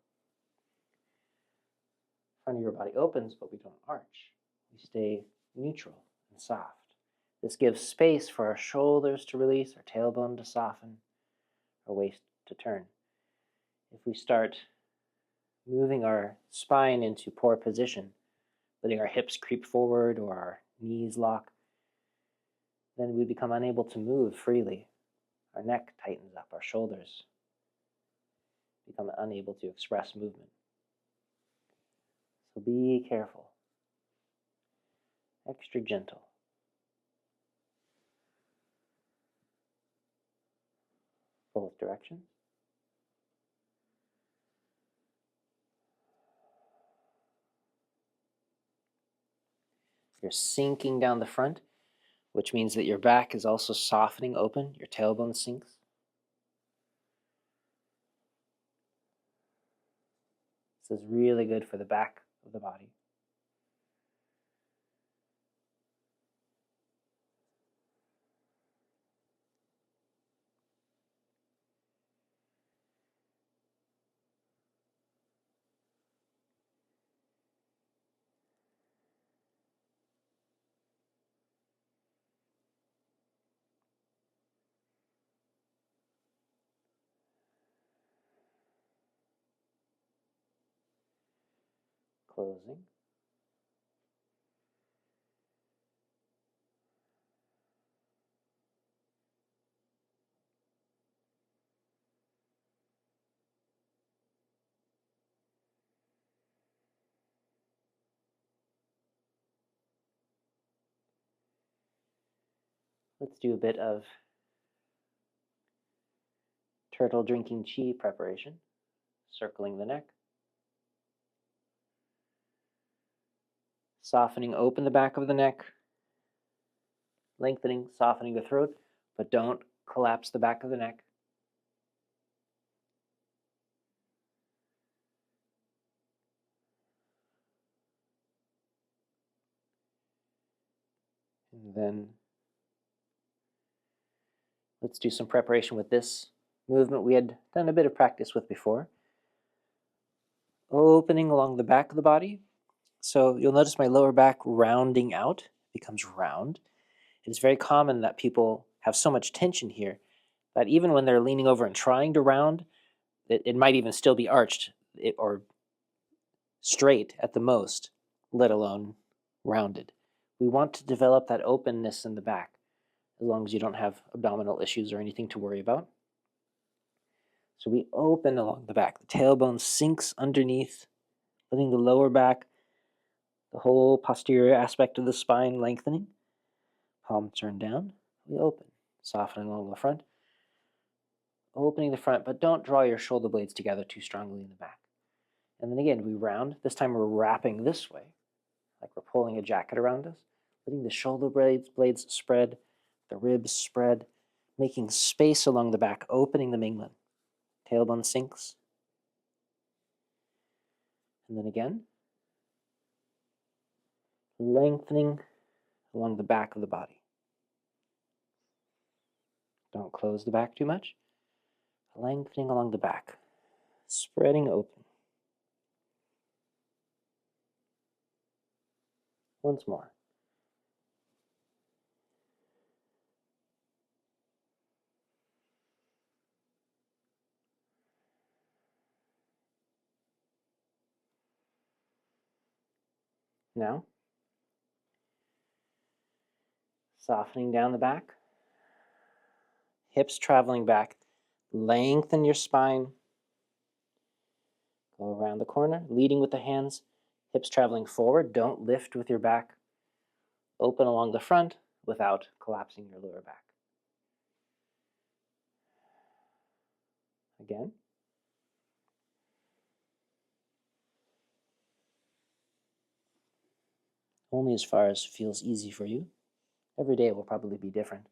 Front of your body opens, but we don't arch. We stay neutral and soft. This gives space for our shoulders to release, our tailbone to soften, our waist to turn. If we start moving our spine into poor position, letting our hips creep forward or our knees lock, then we become unable to move freely. Our neck tightens up, our shoulders become unable to express movement. So be careful, extra gentle. Both directions. You're sinking down the front, which means that your back is also softening open, your tailbone sinks. This is really good for the back of the body. Closing. Let's do a bit of turtle drinking chi preparation, circling the neck. Softening open the back of the neck, lengthening, softening the throat, but don't collapse the back of the neck. And then let's do some preparation with this movement we had done a bit of practice with before. Opening along the back of the body. So you'll notice my lower back rounding out, becomes round. It's very common that people have so much tension here that even when they're leaning over and trying to round, it might even still be arched or straight at the most, let alone rounded. We want to develop that openness in the back, as long as you don't have abdominal issues or anything to worry about. So we open along the back. The tailbone sinks underneath, letting the lower back, the whole posterior aspect of the spine lengthening. Palm turned down. We open, softening along the front. Opening the front, but don't draw your shoulder blades together too strongly in the back. And then again, we round. This time we're wrapping this way, like we're pulling a jacket around us, letting the shoulder blades spread, the ribs spread, making space along the back, opening the mingmen. Tailbone sinks. And then again, lengthening along the back of the body. Don't close the back too much. Lengthening along the back, spreading open. Once more. Now, softening down the back, hips traveling back, lengthen your spine, go around the corner, leading with the hands, hips traveling forward, don't lift with your back, open along the front without collapsing your lower back. Again. Only as far as feels easy for you. Every day will probably be different.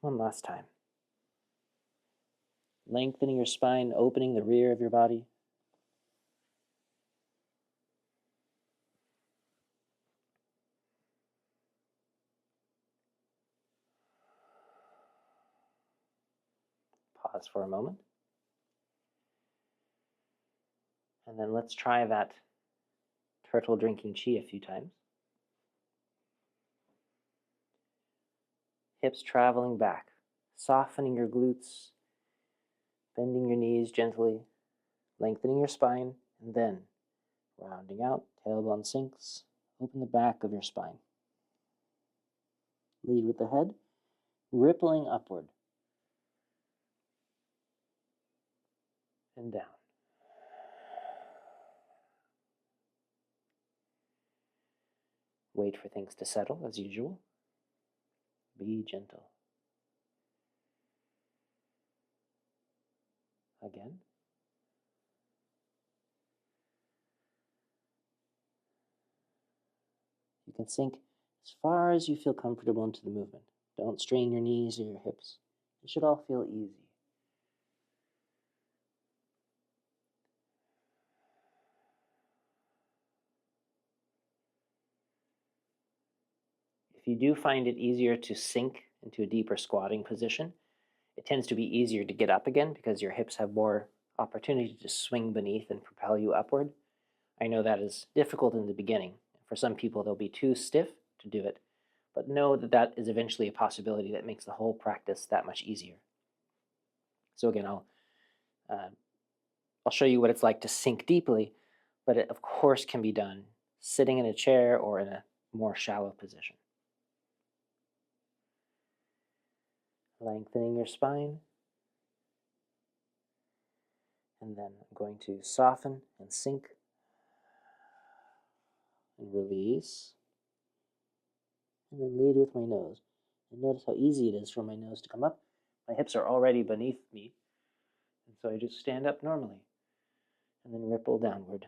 One last time. Lengthening your spine, opening the rear of your body. Pause for a moment. And then let's try that turtle drinking chi a few times. Hips traveling back, softening your glutes, bending your knees gently, lengthening your spine, and then rounding out, tailbone sinks, open the back of your spine. Lead with the head, rippling upward and down. Wait for things to settle as usual. Be gentle. Again. You can sink as far as you feel comfortable into the movement. Don't strain your knees or your hips. It should all feel easy. If you do find it easier to sink into a deeper squatting position, it tends to be easier to get up again because your hips have more opportunity to swing beneath and propel you upward. I know that is difficult in the beginning. For some people, they'll be too stiff to do it, but know that that is eventually a possibility that makes the whole practice that much easier. So again, I'll show you what it's like to sink deeply, but it of course can be done sitting in a chair or in a more shallow position. Lengthening your spine. And then I'm going to soften and sink and release. And then lead with my nose. And notice how easy it is for my nose to come up. My hips are already beneath me. And so I just stand up normally. And then ripple downward.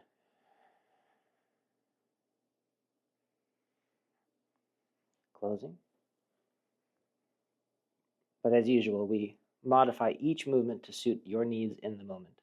Closing. But as usual, we modify each movement to suit your needs in the moment.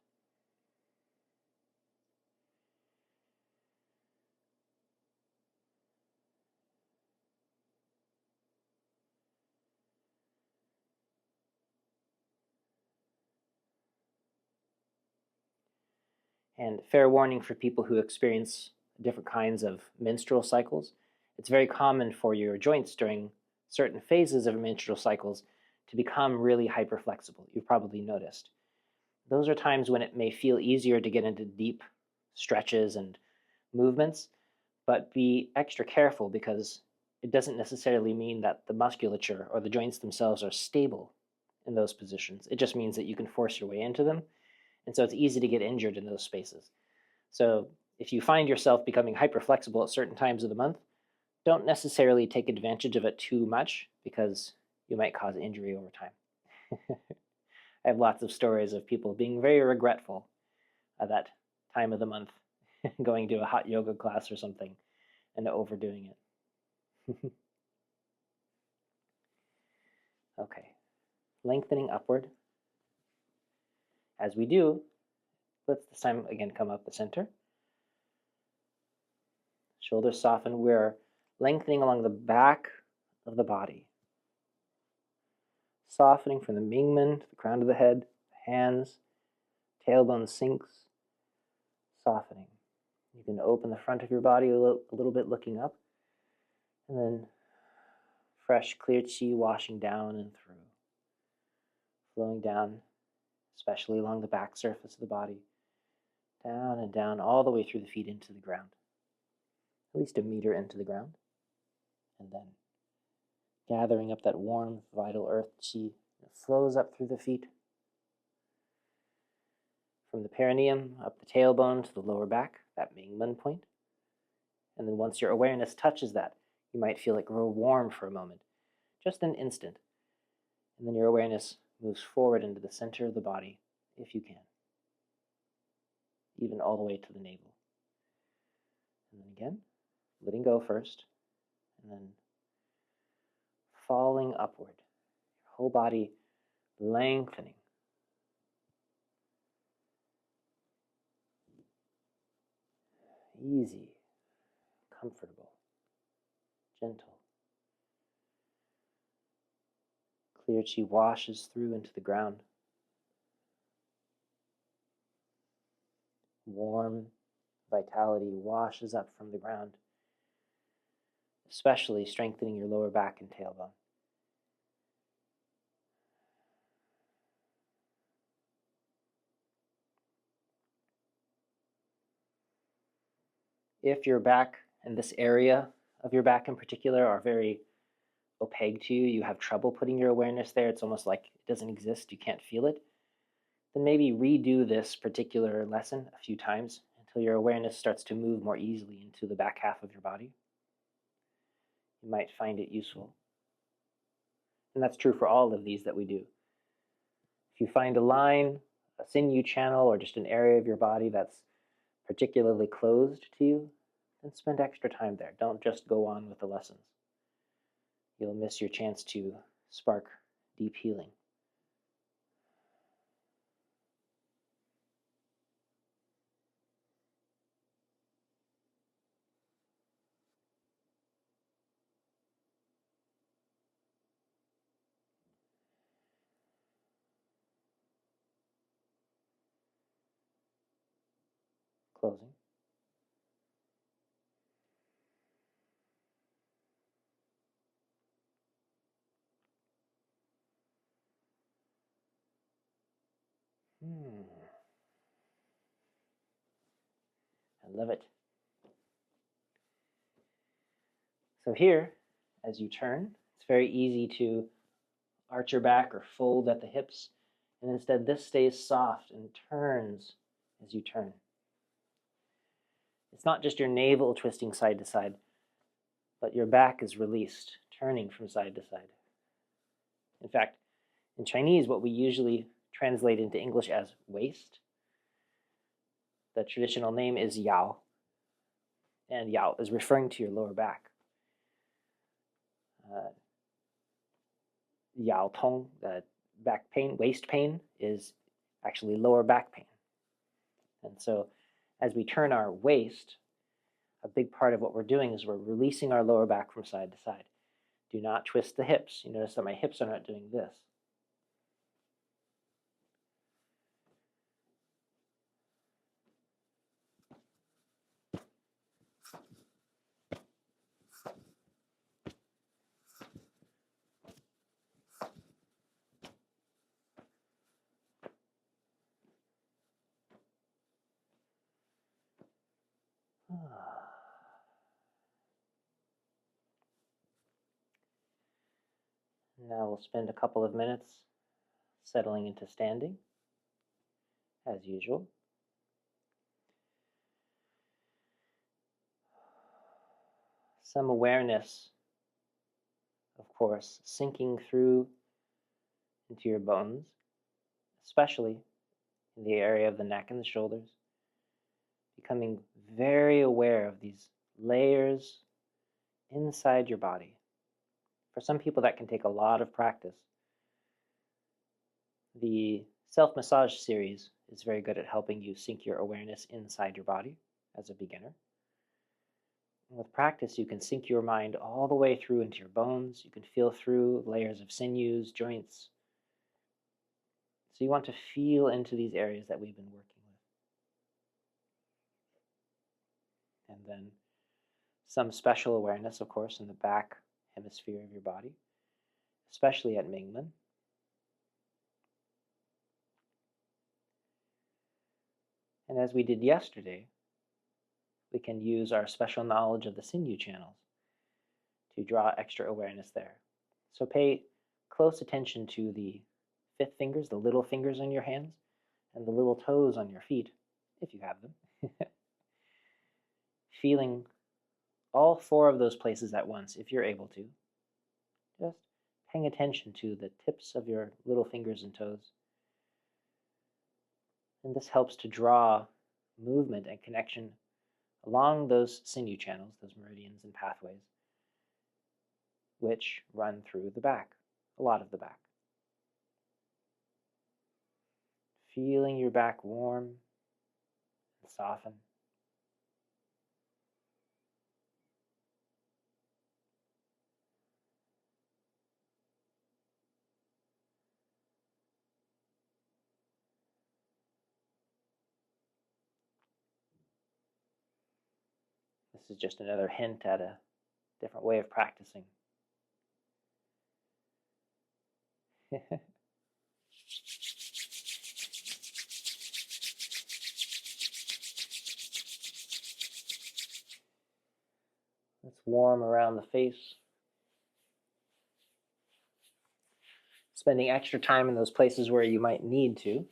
And fair warning for people who experience different kinds of menstrual cycles, it's very common for your joints during certain phases of menstrual cycles to become really hyperflexible. You've probably noticed. Those are times when it may feel easier to get into deep stretches and movements, but be extra careful because it doesn't necessarily mean that the musculature or the joints themselves are stable in those positions. It just means that you can force your way into them, and so it's easy to get injured in those spaces. So if you find yourself becoming hyperflexible at certain times of the month, don't necessarily take advantage of it too much because you might cause injury over time. I have lots of stories of people being very regretful at that time of the month, going to a hot yoga class or something and overdoing it. Okay, lengthening upward. As we do, let's this time again come up the center. Shoulders soften. We're lengthening along the back of the body. Softening from the Mingmen to the crown of the head, hands, tailbone sinks, softening. You can open the front of your body a little bit, looking up, and then fresh, clear chi washing down and through, flowing down, especially along the back surface of the body, down and down, all the way through the feet into the ground, at least a meter into the ground, and then gathering up that warm, vital earth chi that flows up through the feet, from the perineum up the tailbone to the lower back, that Mingmen point. And then once your awareness touches that, you might feel it grow warm for a moment, just an instant. And then your awareness moves forward into the center of the body, if you can, even all the way to the navel. And then again, letting go first, and then falling upward, your whole body lengthening. Easy, comfortable, gentle. Clear chi washes through into the ground. Warm vitality washes up from the ground, especially strengthening your lower back and tailbone. If your back and this area of your back in particular are very opaque to you, you have trouble putting your awareness there, it's almost like it doesn't exist, you can't feel it, then maybe redo this particular lesson a few times until your awareness starts to move more easily into the back half of your body. You might find it useful. And that's true for all of these that we do. If you find a line, a sinew channel, or just an area of your body that's particularly closed to you, then spend extra time there. Don't just go on with the lessons. You'll miss your chance to spark deep healing. Closing. I love it. So here, as you turn, it's very easy to arch your back or fold at the hips, and instead this stays soft and turns as you turn. It's not just your navel twisting side to side, but your back is released, turning from side to side. In fact, in Chinese, what we usually translate into English as waist, the traditional name is yao, and yao is referring to your lower back. Yao tong, back pain, waist pain, is actually lower back pain. And so as we turn our waist, a big part of what we're doing is we're releasing our lower back from side to side. Do not twist the hips. You notice that my hips are not doing this. Now we'll spend a couple of minutes settling into standing, as usual. Some awareness, of course, sinking through into your bones, especially in the area of the neck and the shoulders, becoming very aware of these layers inside your body. For some people, that can take a lot of practice. The self-massage series is very good at helping you sink your awareness inside your body as a beginner. And with practice, you can sink your mind all the way through into your bones. You can feel through layers of sinews, joints. So you want to feel into these areas that we've been working with. And then some special awareness, of course, in the back hemisphere of your body, especially at Mingmen. And as we did yesterday, we can use our special knowledge of the sinew channels to draw extra awareness there. So pay close attention to the fifth fingers, the little fingers on your hands, and the little toes on your feet, if you have them. Feeling all four of those places at once, if you're able to. Just paying attention to the tips of your little fingers and toes. And this helps to draw movement and connection along those sinew channels, those meridians and pathways, which run through the back, a lot of the back. Feeling your back warm and soften. This is just another hint at a different way of practicing. warm around the face. Spending extra time in those places where you might need to.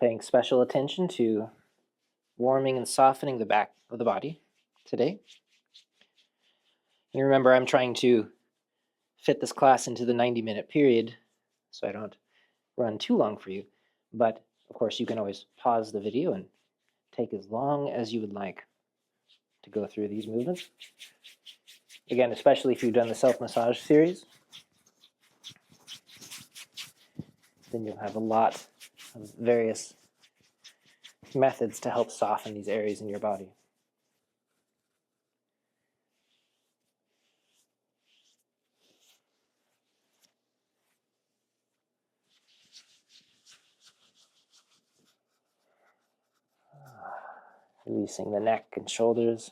Paying special attention to warming and softening the back of the body today. And remember, I'm trying to fit this class into the 90-minute period so I don't run too long for you. But, of course, you can always pause the video and take as long as you would like to go through these movements. Again, especially if you've done the self-massage series, then you'll have a lot of various methods to help soften these areas in your body. Releasing the neck and shoulders.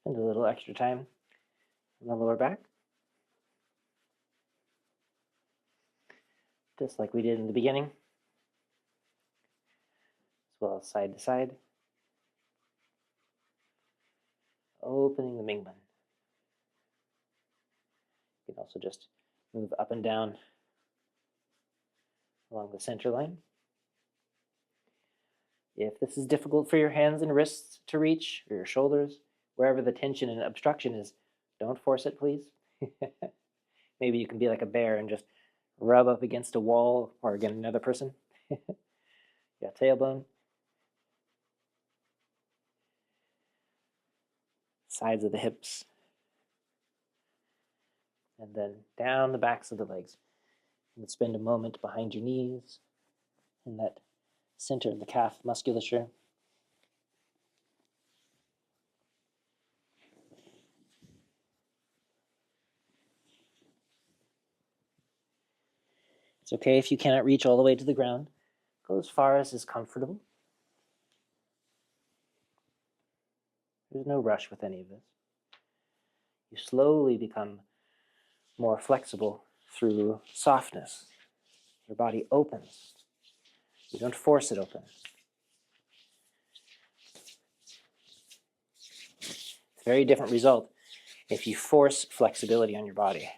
Spend a little extra time on the lower back. Just like we did in the beginning. As well as side to side. Opening the Mingmen. You can also just move up and down along the center line. If this is difficult for your hands and wrists to reach, or your shoulders, wherever the tension and obstruction is, don't force it, please. Maybe you can be like a bear and just rub up against a wall or against another person. Yeah, tailbone. Sides of the hips. And then down the backs of the legs. And spend a moment behind your knees in that center of the calf musculature. It's okay if you cannot reach all the way to the ground. Go as far as is comfortable. There's no rush with any of this. You slowly become more flexible through softness. Your body opens. You don't force it open. It's a very different result if you force flexibility on your body.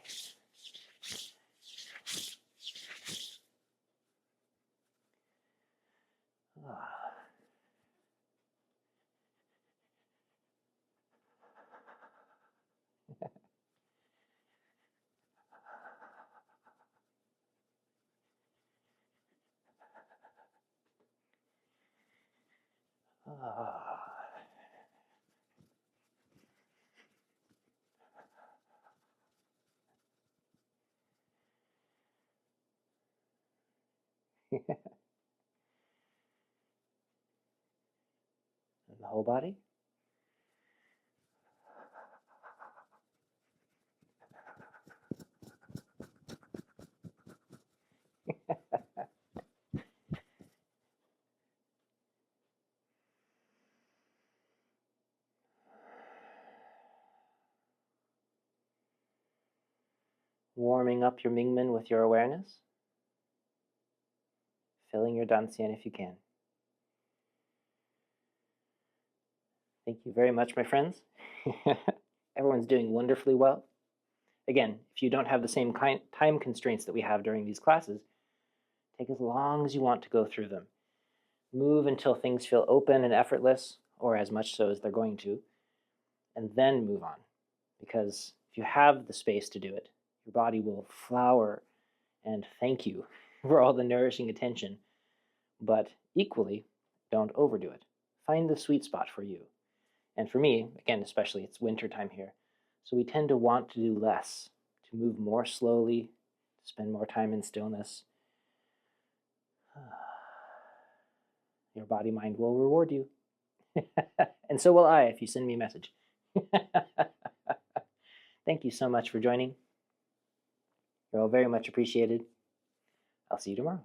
And the whole body. Warming up your Mingmen with your awareness. Filling your Dantian if you can. Thank you very much, my friends. Everyone's doing wonderfully well. Again, if you don't have the same time constraints that we have during these classes, take as long as you want to go through them. Move until things feel open and effortless, or as much so as they're going to, and then move on. Because if you have the space to do it, your body will flower and thank you for all the nourishing attention. But equally, don't overdo it. Find the sweet spot for you. And for me, again, especially, it's winter time here. So we tend to want to do less, to move more slowly, to spend more time in stillness. Your body-mind will reward you. And so will I if you send me a message. Thank you so much for joining. You're all very much appreciated. I'll see you tomorrow.